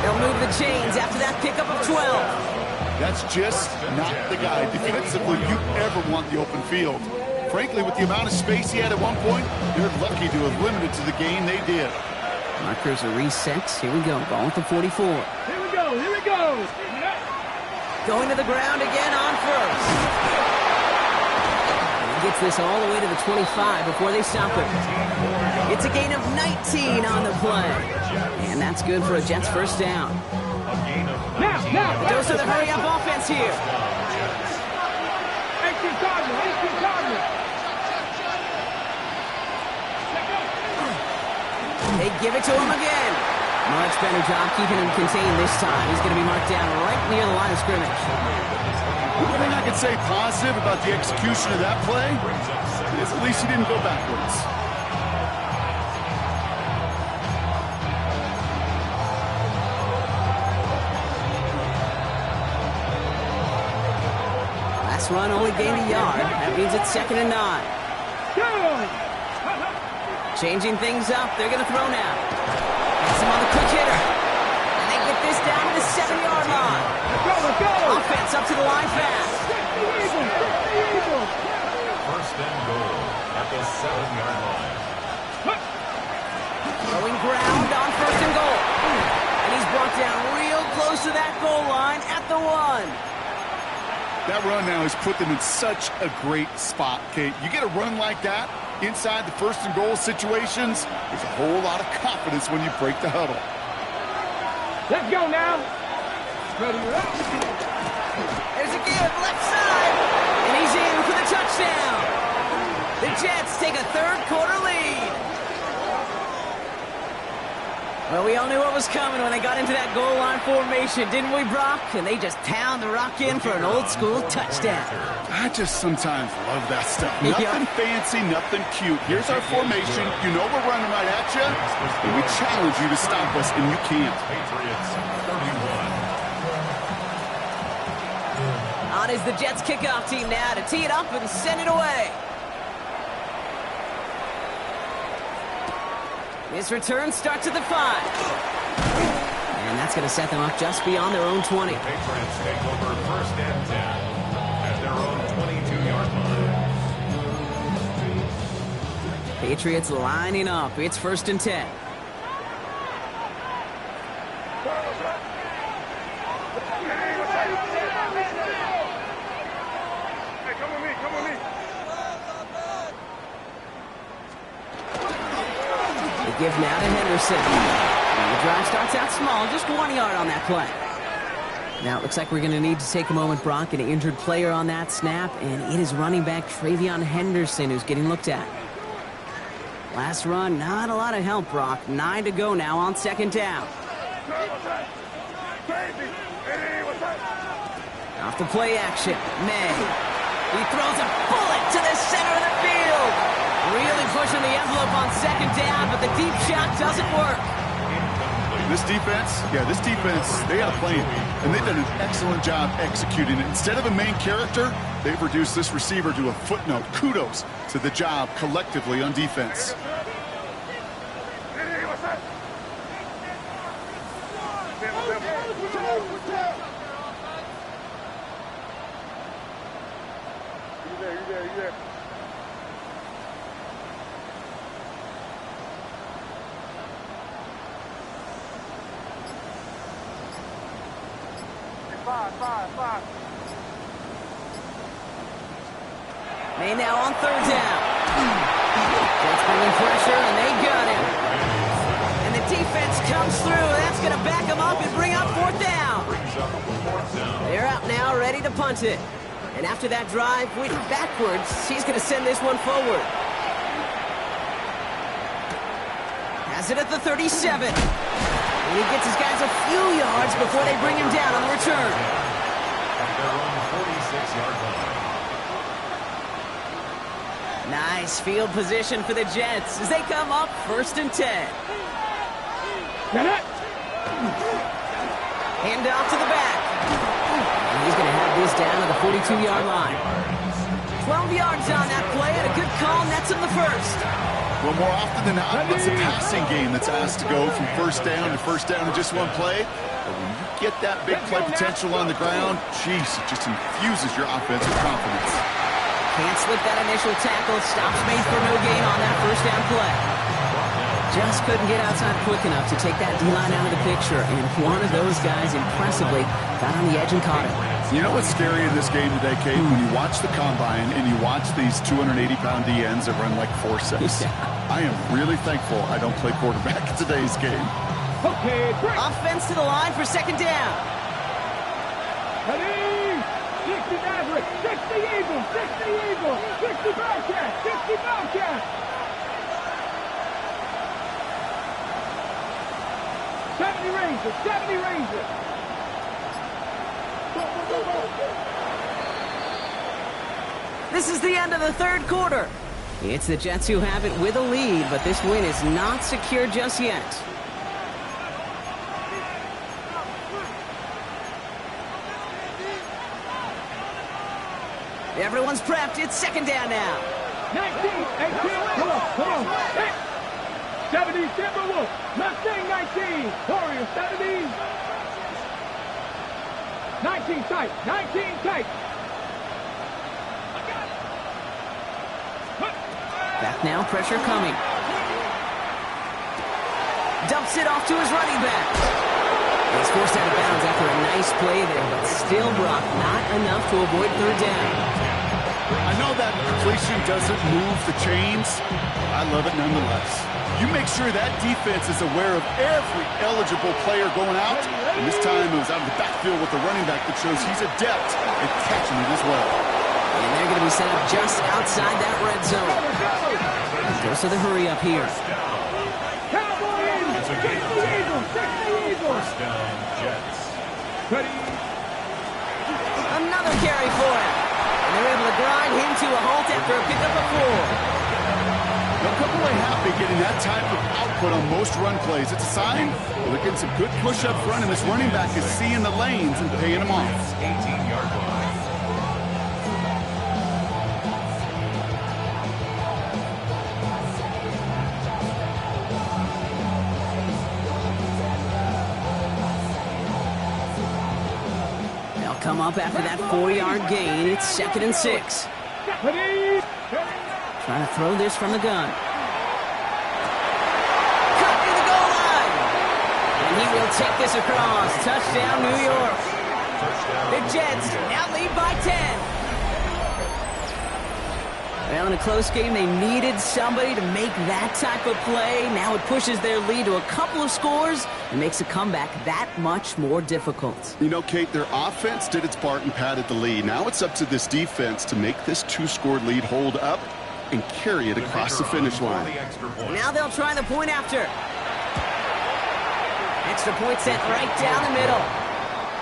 Speaker 2: They'll move the chains after that pickup of 12.
Speaker 3: That's just not the guy defensively you ever want the open field. Frankly, with the amount of space he had at one point, they're lucky to have limited to the gain they did.
Speaker 2: Markers are reset. Here we go. Ball at the 44.
Speaker 5: Here we go, here we go!
Speaker 2: Going to the ground again on first. And he gets this all the way to the 25 before they stop him. It's a gain of 19 on the play. And that's good for a Jets first down.
Speaker 5: Now!
Speaker 2: It goes to the hurry-up offense here.
Speaker 5: 18 Cardinal!
Speaker 2: They give it to him again. Much better job keeping him contained this time. He's going to be marked down right near the line of scrimmage.
Speaker 3: One thing I can say positive about the execution of that play is at least he didn't go backwards.
Speaker 2: Last run only gained a yard. That means it's 2nd and 9. Changing things up. They're going to throw now. Pass him on the quick hitter. And they get this down to the 7-yard line.
Speaker 5: Let's go!
Speaker 2: Offense up to the line fast.
Speaker 4: First and goal at the 7-yard line.
Speaker 2: Throwing ground on 1st and goal. And he's brought down real close to that goal line at the 1.
Speaker 3: That run now has put them in such a great spot, Kate. You get a run like that inside the 1st and goal situations, there's a whole lot of confidence when you break the huddle.
Speaker 5: Let's go now! Ready,
Speaker 2: There's a give, left side. And he's in for the touchdown. The Jets take a 3rd quarter lead. Well, we all knew what was coming when they got into that goal line formation, didn't we, Brock? And they just pound the rock in for an old-school touchdown.
Speaker 3: I just sometimes love that stuff. Nothing fancy, nothing cute. Here's our formation. You know we're running right at you, and we challenge you to stop us, and you can't.
Speaker 4: Patriots 31.
Speaker 2: On spot is the Jets kickoff team now to tee it up and send it away. This return starts at the 5. And that's going to set them up just beyond their own 20.
Speaker 4: The Patriots take over first and 10 at their own 22-yard line.
Speaker 2: Patriots lining up. It's first and 10. Give now to Henderson. And the drive starts out small, just 1 yard on that play. Now it looks like we're going to need to take a moment, Brock, an injured player on that snap, and it is running back Travion Henderson who's getting looked at. Last run, not a lot of help, Brock. 9 to go now on second down. Off the play action, May. He throws a bullet to the center of the field. Really pushing the envelope on second down, but the deep shot doesn't work.
Speaker 3: This defense, they got a plan, and they've done an excellent job executing it. Instead of a main character, they've reduced this receiver to a footnote. Kudos to the job collectively on defense.
Speaker 5: You there. Five.
Speaker 2: May now on third down. Jets bringing pressure, and they got him. And the defense comes through. That's going to back him up and bring up fourth down. They're out now, ready to punt it. And after that drive, went backwards. He's going to send this one forward. Has it at the 37. And he gets his guys a few yards before they bring him down on the return.
Speaker 4: Their own 46-yard line.
Speaker 2: Nice field position for the Jets as they come up first and 10. Hand off to the back. And he's going to have this down to the 42-yard line. 12 yards on that play and a good call nets him the first.
Speaker 3: Well, more often than not, it's a passing game that's asked to go from first down in just one play. But when you get that big play potential on the ground, geez, it just infuses your offense with confidence.
Speaker 2: Can't slip that initial tackle. Stops made for no gain on that first down play. Just couldn't get outside quick enough to take that D-line out of the picture. And one of those guys impressively got on the edge and caught it.
Speaker 3: You know what's scary in this game today, Kate? When you watch the combine and you watch these 280-pound DNs that run like 4.6. I am really thankful I don't play quarterback in today's game.
Speaker 5: Okay, break.
Speaker 2: Offense to the line for second down.
Speaker 5: Ready? 60 Maverick, 60 Eagles, 60 Bobcats, 60 Bobcats. 70 Rangers.
Speaker 2: This is the end of the third quarter. It's the Jets who have it with a lead, but this win is not secure just yet. Everyone's prepped. It's second down now.
Speaker 5: 19, 18, come on. 70 Timberwolves, Mustang 19, Warriors 70. 19 tight.
Speaker 2: Back now, pressure coming. Dumps it off to his running back. He's forced out of bounds after a nice play there, but still, Brock, not enough to avoid third down.
Speaker 3: I know that completion doesn't move the chains. I love it nonetheless. You make sure that defense is aware of every eligible player going out. And this time it was out of the backfield with the running back that shows he's adept at catching it as well.
Speaker 2: And they're going to be set up just outside that red zone. Goes to the hurry up here.
Speaker 5: Cowboys, 60 Eagles.
Speaker 4: First down, Jets.
Speaker 5: Ready?
Speaker 2: Another carry for him. And they're able to grind him to a halt after a pickup of 4.
Speaker 3: They'll come away happy getting that type of output on most run plays. It's a sign they're getting some good push up front, and this running back is seeing the lanes and paying them off.
Speaker 4: 18-yard line.
Speaker 2: come up after that 4-yard gain. It's 2nd and 6. Trying to throw this from the gun. Cut near the goal line. And he will take this across. Touchdown, New York. The Jets now lead by 10. Well, in a close game, they needed somebody to make that type of play. Now it pushes their lead to a couple of scores and makes a comeback that much more difficult.
Speaker 3: You know, Kate, their offense did its part and padded the lead. Now it's up to this defense to make this 2-score lead hold up and carry it across the finish line.
Speaker 2: Now they'll try the point after. Extra point sent right down the middle.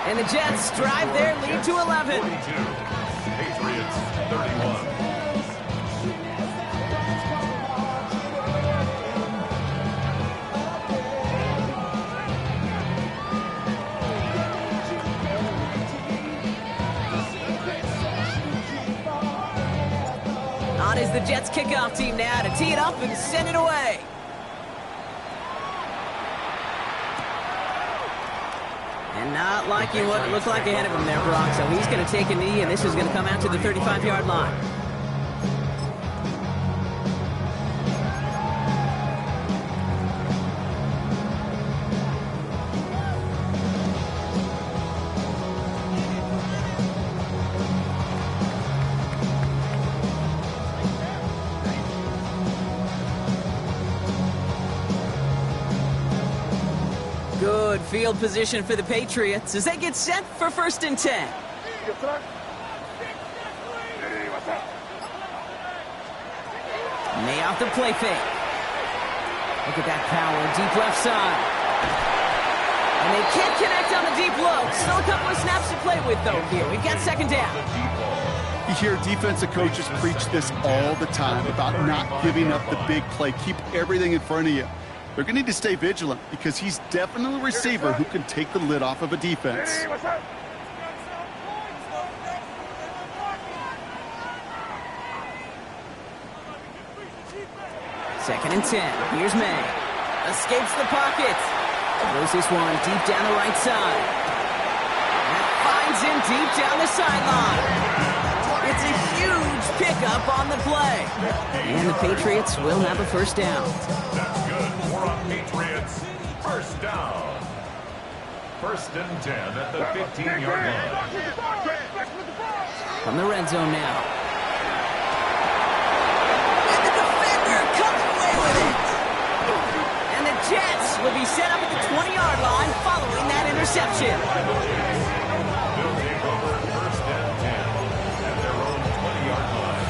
Speaker 2: And the Jets drive their lead to 11.
Speaker 4: 42. Patriots 31.
Speaker 2: On is the Jets kickoff team now to tee it up and send it away. And not liking what it looked like ahead of him there, Brock. So he's going to take a knee, and this is going to come out to the 35-yard line. Good field position for the Patriots as they get set for 1st and 10. May off the play fake. Look at that power, deep left side. And they can't connect on the deep low. Still a couple of snaps to play with, though, here. We've got 2nd down.
Speaker 3: You hear defensive coaches preach this all the time about not giving up the big play. Keep everything in front of you. They're going to need to stay vigilant because he's definitely a receiver who can take the lid off of a defense.
Speaker 2: 2nd and 10. Here's May. Escapes the pocket. Throws this one deep down the right side. That finds him deep down the sideline. It's a huge pickup on the play. And the Patriots will have a 1st down.
Speaker 4: That's good. More on Patriots. 1st down. 1st and 10 at the 15-yard line.
Speaker 2: From the red zone now. And the defender comes away with it. And the Jets will be set up at the 20-yard line following that interception.
Speaker 4: They'll take over 1st and 10 at their own 20-yard line.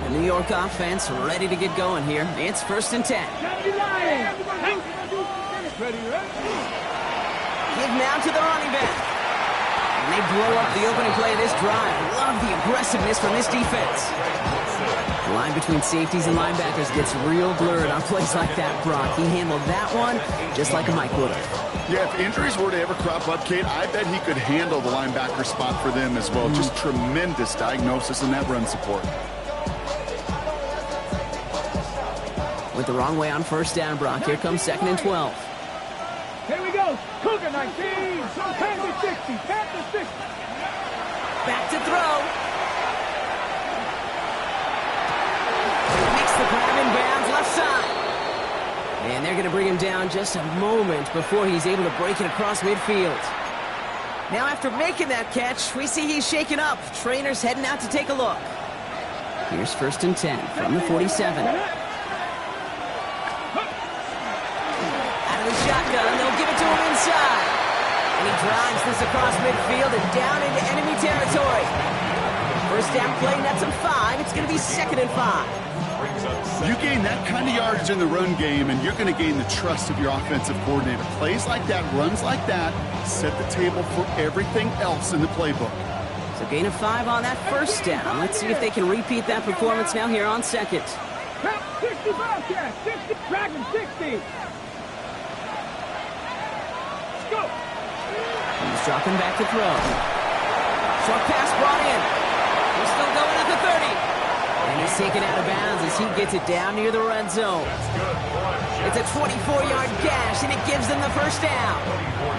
Speaker 2: The New York offense ready to get going here. It's 1st and 10. Give now to the running back. And they blow up the opening play of this drive. Love the aggressiveness from this defense. The line between safeties and linebackers gets real blurred on plays like that, Brock. He handled that one just like a Mike would have.
Speaker 3: Yeah, if injuries were to ever crop up, Kate, I bet he could handle the linebacker spot for them as well. Just tremendous diagnosis in that run support.
Speaker 2: Went the wrong way on 1st down, Brock. Here comes 2nd and 12.
Speaker 5: Here we go. Cougar 19. Panther 60. Panther 60.
Speaker 2: Back to throw. Makes the grab in bounds left side. And they're going to bring him down just a moment before he's able to break it across midfield. Now after making that catch, we see he's shaken up. Trainer's heading out to take a look. Here's 1st and 10 from the 47. Shotgun, they'll give it to him inside. And he drives this across midfield and down into enemy territory. 1st down play, nets him 5. It's going to be 2nd and 5.
Speaker 3: You gain that kind of yardage in the run game, and you're going to gain the trust of your offensive coordinator. Plays like that, runs like that, set the table for everything else in the playbook.
Speaker 2: So gain of 5 on that 1st down. Let's see if they can repeat that performance now here on 2nd.
Speaker 5: 60 Bobcat. 60 Dragon 60.
Speaker 2: He's dropping back to throw. Short pass brought in. He's still going at the 30. And He's taken out of bounds as he gets it down near the red zone. It's a 24-yard gash, and it gives them the first down.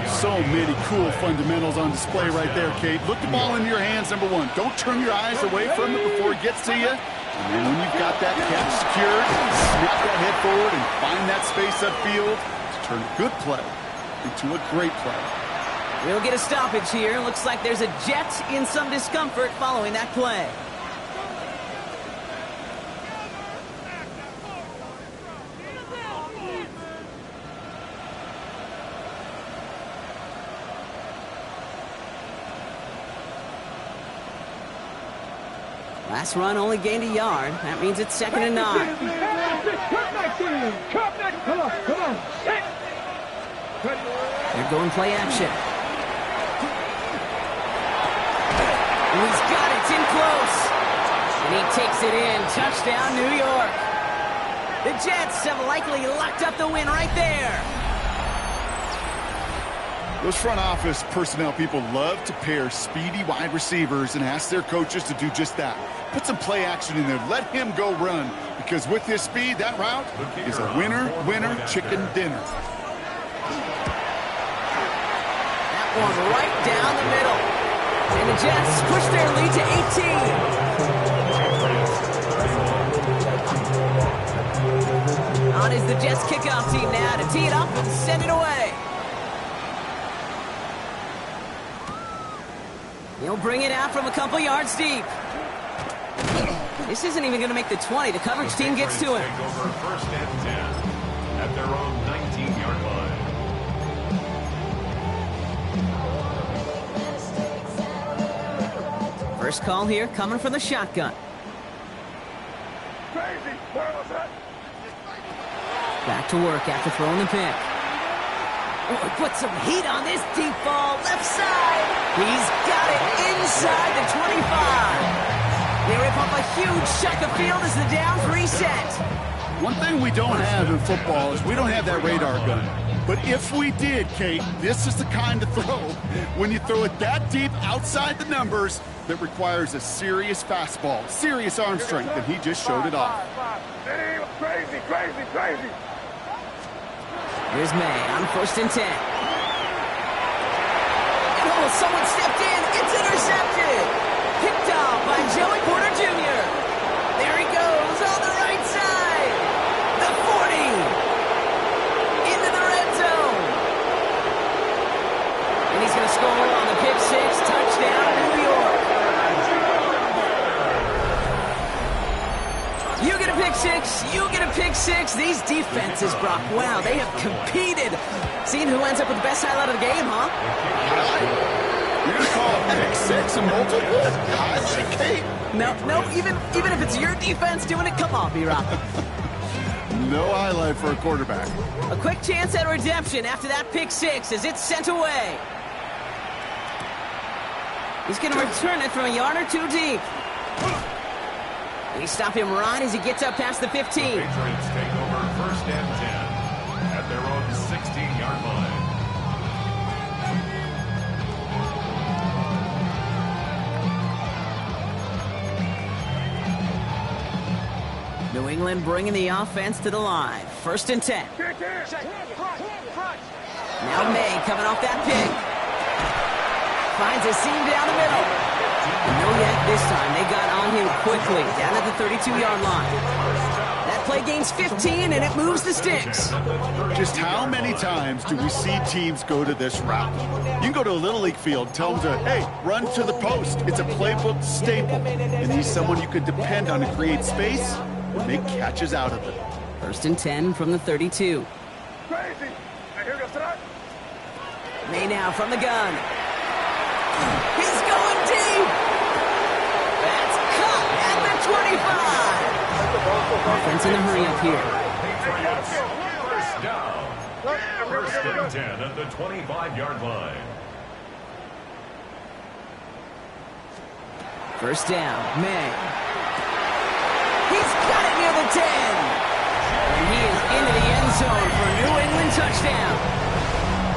Speaker 3: So many cool fundamentals on display right there, Kate. Look the ball in your hands, number one. Don't turn your eyes away from it before it gets to you. And then when you've got that catch secured, snap that head forward and find that space upfield to turn a good play into a great play.
Speaker 2: We'll get a stoppage here. Looks like there's a Jet in some discomfort following that play. Last run only gained a yard. That means it's 2nd and 9.
Speaker 5: Come on. Set.
Speaker 2: They're going play action. And he's got it. It's in close. And he takes it in. Touchdown, New York. The Jets have likely locked up the win right there.
Speaker 3: Those front office personnel people love to pair speedy wide receivers and ask their coaches to do just that. Put some play action in there. Let him go run. Because with his speed, that route is a winner, chicken dinner.
Speaker 2: That one right down the middle. And the Jets push their lead to 18. On is the Jets kickoff team now to tee it up and send it away. He'll bring it out from a couple yards deep. This isn't even going to make the 20. The coverage team gets to him.
Speaker 4: Take over 1st and 10 at their own 19-yard line.
Speaker 2: First call here coming from the shotgun. Back to work after throwing the pick. Oh, put some heat on this deep ball. Left side. He's got it inside the 25. They rip up a huge chunk of field as the downs reset.
Speaker 3: One thing we don't have in football is we don't have that radar gun. But if we did, Kate, this is the kind of throw, when you throw it that deep outside the numbers, that requires a serious fastball, serious arm strength, and he just showed it off.
Speaker 5: Crazy.
Speaker 2: Here's May on 1st and 10. Oh, someone stepped in. It's intercepted. Picked off by Joey Porter Jr. There he goes on the right side. The 40. Into the red zone. And he's going to score on the pick six. Touchdown, New York. You get a pick six. You get a pick six. These defenses, Brock, wow, they have competed. Seeing who ends up with the best highlight of the game, huh?
Speaker 3: You're going to call a pick six a multiple? Highlight, Kate?
Speaker 2: No, even if it's your defense doing it, come on, B-Rock.
Speaker 3: No highlight for a quarterback.
Speaker 2: A quick chance at redemption after that pick six as it's sent away. He's going to return it from a yard or two deep. They stop him right as he gets up past the 15.
Speaker 4: The Patriots take over 1st and 10 at their own 16-yard line.
Speaker 2: New England bringing the offense to the line. 1st and 10. Now May coming off that pick. Finds a seam down the middle. No yet this time. They got on him quickly down at the 32-yard line. That play gains 15 and it moves the sticks.
Speaker 3: Just how many times do we see teams go to this route? You can go to a Little League field, tell them to, hey, run to the post. It's a playbook staple. And he's someone you could depend on to create space and make catches out of it.
Speaker 2: 1st and 10 from the 32. May now from the gun. He's going deep. That's caught at the 25. Offense in a hurry up here.
Speaker 4: Patriots, first down. 1st and 10 at the 25-yard line.
Speaker 2: First down, May. He's got it near the 10. And he is into the end zone for a New England touchdown.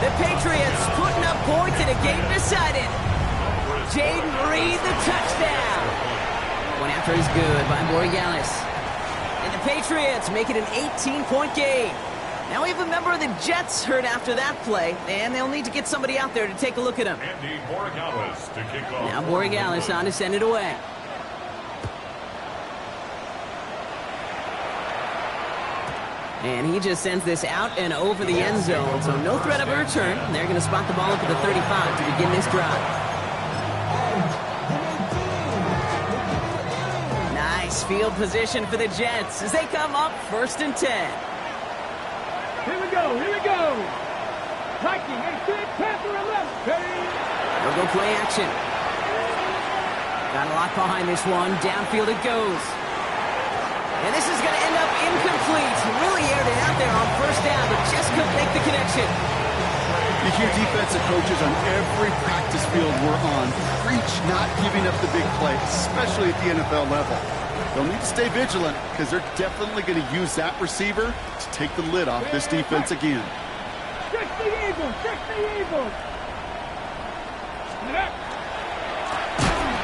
Speaker 2: The Patriots putting up points in a game decided. Jaden Reed, the touchdown. Went after After is good by Borregales. And the Patriots make it an 18-point game. Now we have a member of the Jets hurt after that play, and they'll need to get somebody out there to take a look at him.
Speaker 4: Andy Borregales to kick off.
Speaker 2: Now Borregales on to send it away. And he just sends this out and over the end zone, so no threat of a return. They're going to spot the ball up at the 35 to begin this drive. Nice field position for the Jets as they come up 1st and 10.
Speaker 5: Here we go, here we go. Viking, 86, Panther 11.
Speaker 2: They'll go play action. Got a lot behind this one. Downfield it goes. And this is going to end up incomplete. Really aired it out there on 1st down, but just couldn't make the connection.
Speaker 3: You hear defensive coaches on every practice field we're on preach not giving up the big play, especially at the NFL level. They'll need to stay vigilant because they're definitely going to use that receiver to take the lid off this defense again.
Speaker 5: 60 Eagles, 60 Eagles.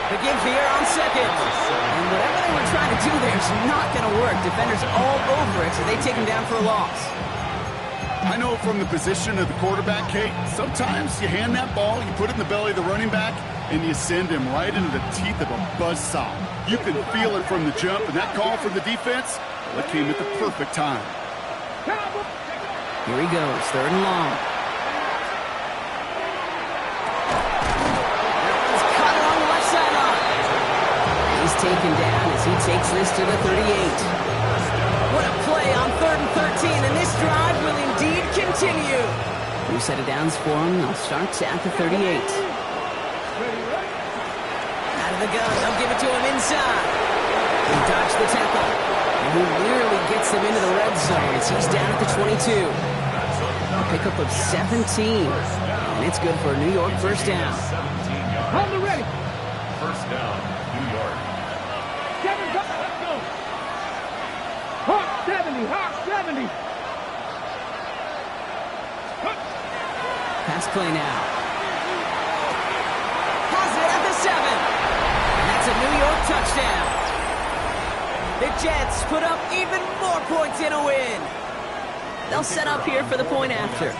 Speaker 2: Begins the air on 2nd. And whatever they were trying to do there is not going to work. Defenders all over it, so they take him down for a loss.
Speaker 3: I know from the position of the quarterback, Kate, sometimes you hand that ball, you put it in the belly of the running back, and you send him right into the teeth of a buzzsaw. You can feel it from the jump, and that call from the defense, well, it came at the perfect time.
Speaker 2: Here he goes, 3rd and long. He's caught it on the left sideline. He's taken down as he takes this to the 38. What a play on 3rd and 13, and this drive will indeed continue. New set of downs for him. They'll start at the 38. Out of the gun, they'll give it to him inside. He dodged the tackle, and he nearly gets them into the red zone as he's down at the 22. A pickup of 17, and it's good for a New York 1st down.
Speaker 5: Hold the ready.
Speaker 4: 1st down, New York.
Speaker 5: 7, let's go. Hawk 70, Hawk 70.
Speaker 2: Pass play now. Has it at the 7. And that's a New York touchdown. The Jets put up even more points in a win. They'll set up here for the point after.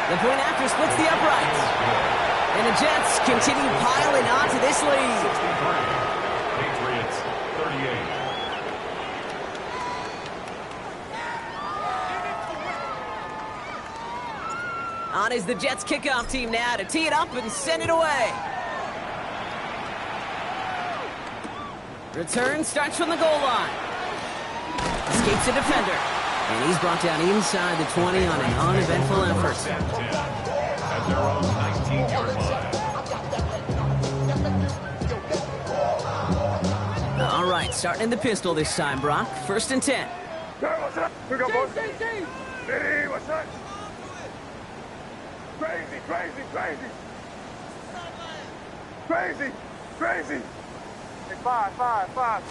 Speaker 2: The point after splits the uprights. And the Jets continue piling onto this lead.
Speaker 4: 63. Patriots, 38.
Speaker 2: On is the Jets kickoff team now to tee it up and send it away. Return starts from the goal line. Escapes a defender. And he's brought down inside the 20 on an uneventful effort.
Speaker 4: At their own 19-yard line.
Speaker 2: All right, starting in the pistol this time, Brock. 1st and 10.
Speaker 5: What's up? We got both. Hey, what's up? Crazy, crazy, crazy. Crazy, crazy. Hey, 5.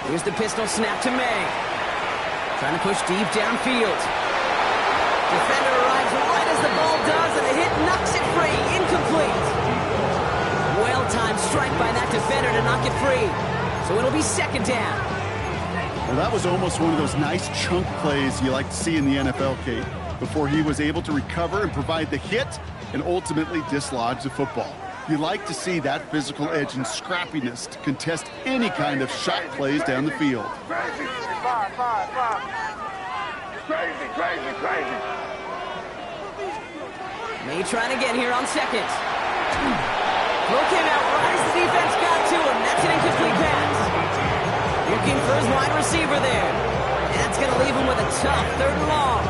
Speaker 2: Here's the pistol snap to May. Trying to push deep downfield. Defender arrives right as the ball does, and the hit knocks it free. Incomplete. Well-timed strike by that defender to knock it free. So it'll be 2nd down.
Speaker 3: Well, that was almost one of those nice chunk plays you like to see in the NFL, Kate, before he was able to recover and provide the hit and ultimately dislodge the football. You like to see that physical edge and scrappiness to contest any kind of shot plays down the field.
Speaker 5: Crazy. 5. Crazy.
Speaker 2: May trying again here on 2nd. Throw came out right as the defense got to him. That's an incomplete pass. Looking for his wide receiver there. And that's going to leave him with a tough 3rd and long.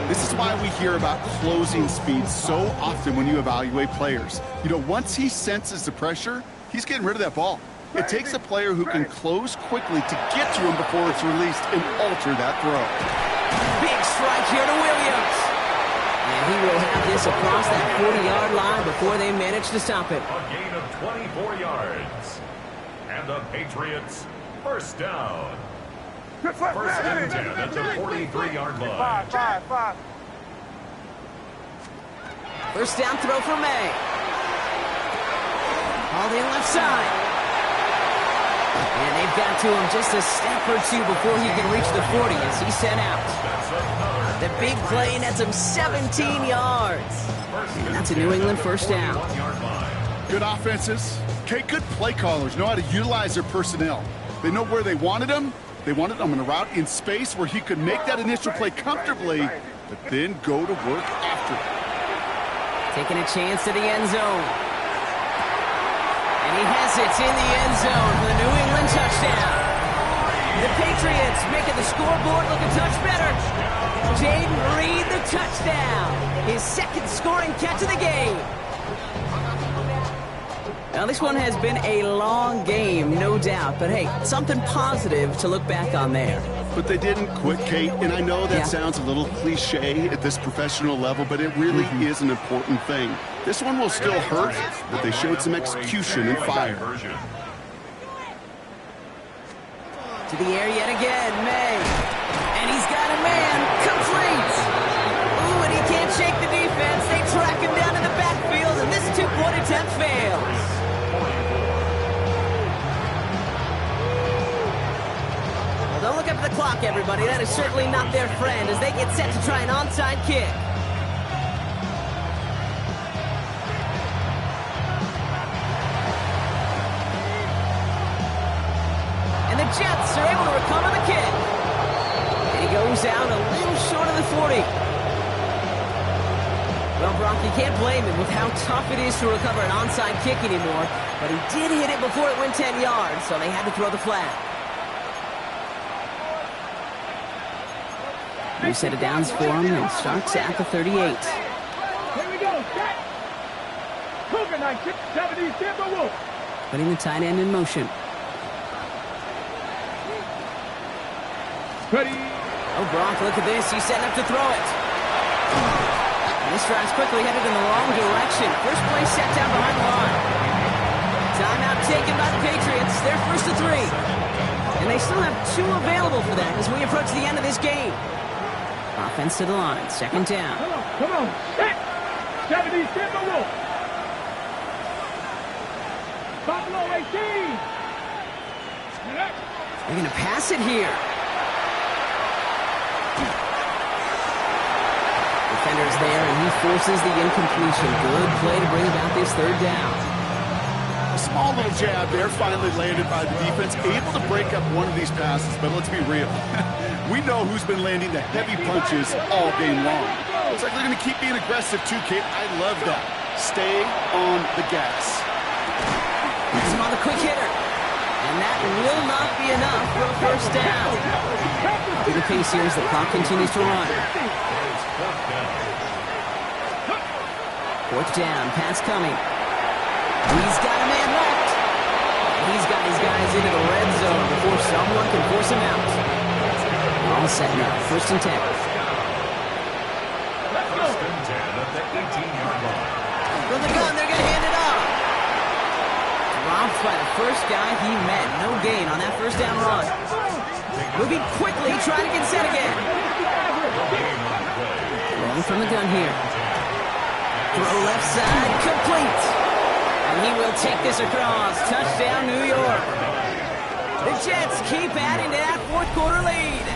Speaker 3: This is why we hear about closing speed so often when you evaluate players. You know, once he senses the pressure, he's getting rid of that ball. It takes a player who can close quickly to get to him before it's released and alter that throw.
Speaker 2: Big strike here to Williams. And he will have this across that 40-yard line before they manage to stop it.
Speaker 4: A gain of 24 yards. And the Patriots, 1st down. 1st and 10 at the 43-yard line.
Speaker 5: 5.
Speaker 2: 1st down throw for May. Hauled in left side. And they've got to him just a step or two before he can reach the 40 as he's sent out. The big play nets him 17 yards. And that's a New England first down.
Speaker 3: Good offenses. Okay, good play callers know how to utilize their personnel. They know where they wanted him. They wanted him on a route in space where he could make that initial play comfortably, but then go to work after it.
Speaker 2: Taking a chance to the end zone. And he has it in the end zone for the New England touchdown. The Patriots making the scoreboard look a touch better. Jaden Reed, the touchdown. His second scoring catch of the game. Now, this one has been a long game, no doubt. But, hey, something positive to look back on there.
Speaker 3: But they didn't quit, Kate. And I know that sounds a little cliche at this professional level, but it really is an important thing. This one will still hurt, but they showed some execution and fire.
Speaker 2: To the air yet again, May. And he's got a man. Complete. Ooh, and he can't shake the defense. They track him down in the backfield, and this two-point attempt fails. Well, don't look up at the clock, everybody. That is certainly not their friend as they get set to try an onside kick. And the Jets are able to recover the kick. And he goes out a little short of the 40. Well, Brock, you can't blame him with how tough it is to recover an onside kick anymore. But he did hit it before it went 10 yards, so they had to throw the flag. New set of downs for him and starts at the 38.
Speaker 5: Here we go, set. Cougar 70, Timberwolf.
Speaker 2: Putting the tight end in motion.
Speaker 5: Ready.
Speaker 2: Oh, Brock, look at this. He's setting up to throw it. And this drive's quickly headed in the wrong direction. First play set down behind the line. Timeout taken by the Patriots. They're first to 3. And they still have 2 available for that as we approach the end of this game. Offense to the line. Second down.
Speaker 5: Come on. Set. 70, Timberwolf. Buffalo 18.
Speaker 2: They're going to pass it here. Defender's there, and he forces the incompletion. Good play to bring about this third down.
Speaker 3: A small little jab there, finally landed by the defense, able to break up one of these passes, but let's be real. We know who's been landing the heavy punches all game long. Looks like they're going to keep being aggressive too, Kate. I love that. Stay on the gas.
Speaker 2: He's on the quick hitter. And that will not be enough for a first down. Through the pace here as the clock continues to run. Fourth down, pass coming. He's got a man left. He's got his guys into the red zone before someone can force him out. All set now, first and 10.
Speaker 4: First and 10 at the 18-yard line.
Speaker 2: From the gun, they're going to hand it off. Dropped by the first guy he met. No gain on that first down run. Moving quickly, trying to get set again. Rolling from the gun here. Throw left side, complete. And he will take this across. Touchdown, New York. The Jets keep adding to that fourth quarter lead.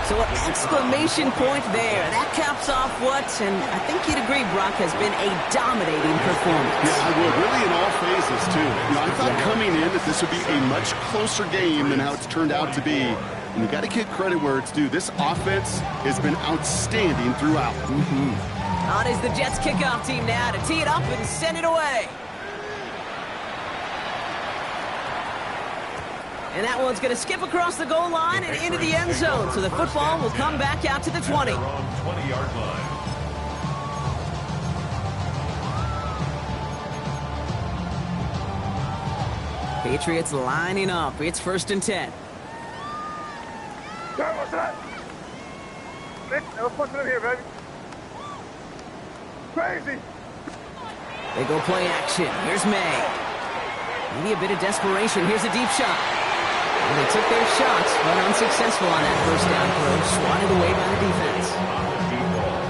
Speaker 2: So an exclamation point there. That caps off what, and I think you'd agree, Brock, has been a dominating performance.
Speaker 3: Yeah, I would. Really in all phases, too. You know, I thought coming in that this would be a much closer game than how it's turned out to be. And you got to give credit where it's due. This offense has been outstanding throughout.
Speaker 2: On is the Jets kickoff team now to tee it up and send it away. And that one's going to skip across the goal line and into the end zone. So the football will come back out to the 20.
Speaker 4: They're on 20-yard line.
Speaker 2: Patriots lining up. It's first and 10.
Speaker 5: What's that? Nick, never punching in here, baby. Crazy.
Speaker 2: They go play action. Here's May. Maybe a bit of desperation. Here's a deep shot. And they took their shots, but unsuccessful on that first down throw. Swatted away by the defense.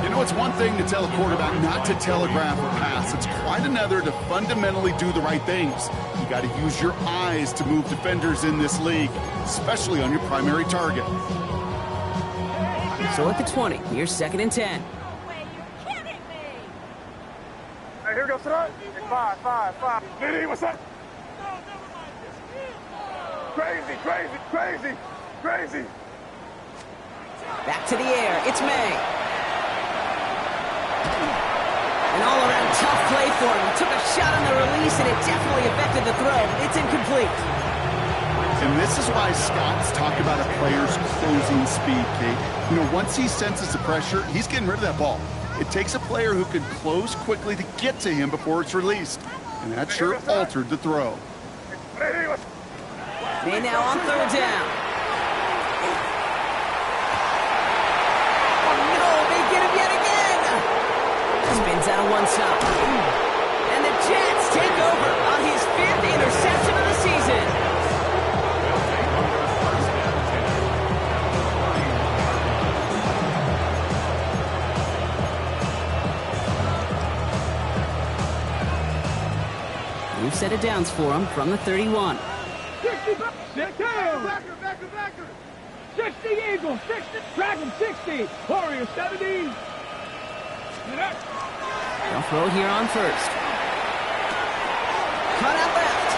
Speaker 3: You know it's one thing to tell a quarterback not to telegraph or pass. It's quite another to fundamentally do the right things. You got to use your eyes to move defenders in this league, especially on your primary target.
Speaker 2: So at the 20, here's 2nd and 10.
Speaker 5: Hey, here we go, son. 5. Diddy, what's up? Crazy.
Speaker 2: Back to the air, it's May. An all-around tough play for him. He took a shot on the release, and it definitely affected the throw. It's incomplete.
Speaker 3: And this is why scouts talk about a player's closing speed, Kate. You know, once he senses the pressure, he's getting rid of that ball. It takes a player who can close quickly to get to him before it's released. And that sure altered the throw.
Speaker 2: May now on 3rd down. Oh, no, they get him yet again. Spins out of one side. And the Jets take over on his 5th interception of the season. New set of downs for him from the 31.
Speaker 5: 60, backer. 60 Eagles, 60, Dragon 60, Warrior 70.
Speaker 2: They'll throw here on 1st. Cut out left.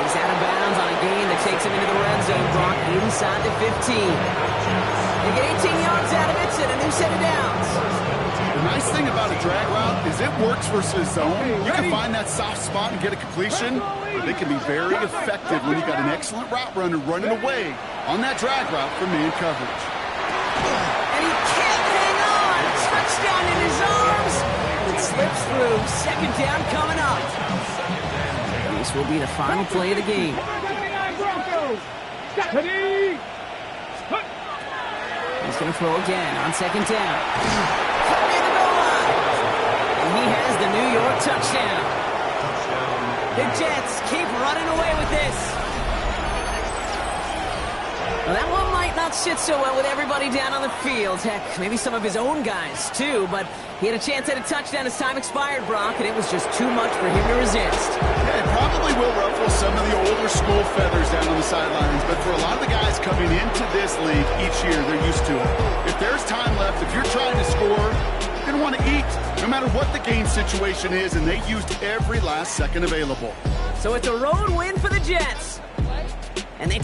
Speaker 2: He's out of bounds on a gain that takes him into the red zone. Brock inside the 15. They get 18 yards out of it and a new set of downs.
Speaker 3: The nice thing about a drag route is it works versus zone. You can find that soft spot and get a completion, but they can be very effective when you got an excellent route runner running away on that drag route from man coverage.
Speaker 2: And he can't hang on. Touchdown in his arms. It slips through. 2nd down coming up. This will be the final play of the game. He's going to throw again on 2nd down. He has the New York touchdown. The Jets keep running away with this. Well, that one might not sit so well with everybody down on the field. Heck, maybe some of his own guys, too. But he had a chance at a touchdown as time expired, Brock, and it was just too much for him to resist.
Speaker 3: Yeah, it probably will ruffle some of the older school feathers down on the sidelines. But for a lot of the guys coming into this league each year, they're used to it. If there's time left, if you're trying to score, you're going to want to eat, no matter what the game situation is, and they used every last second available.
Speaker 2: So it's a road win for the Jets. And they take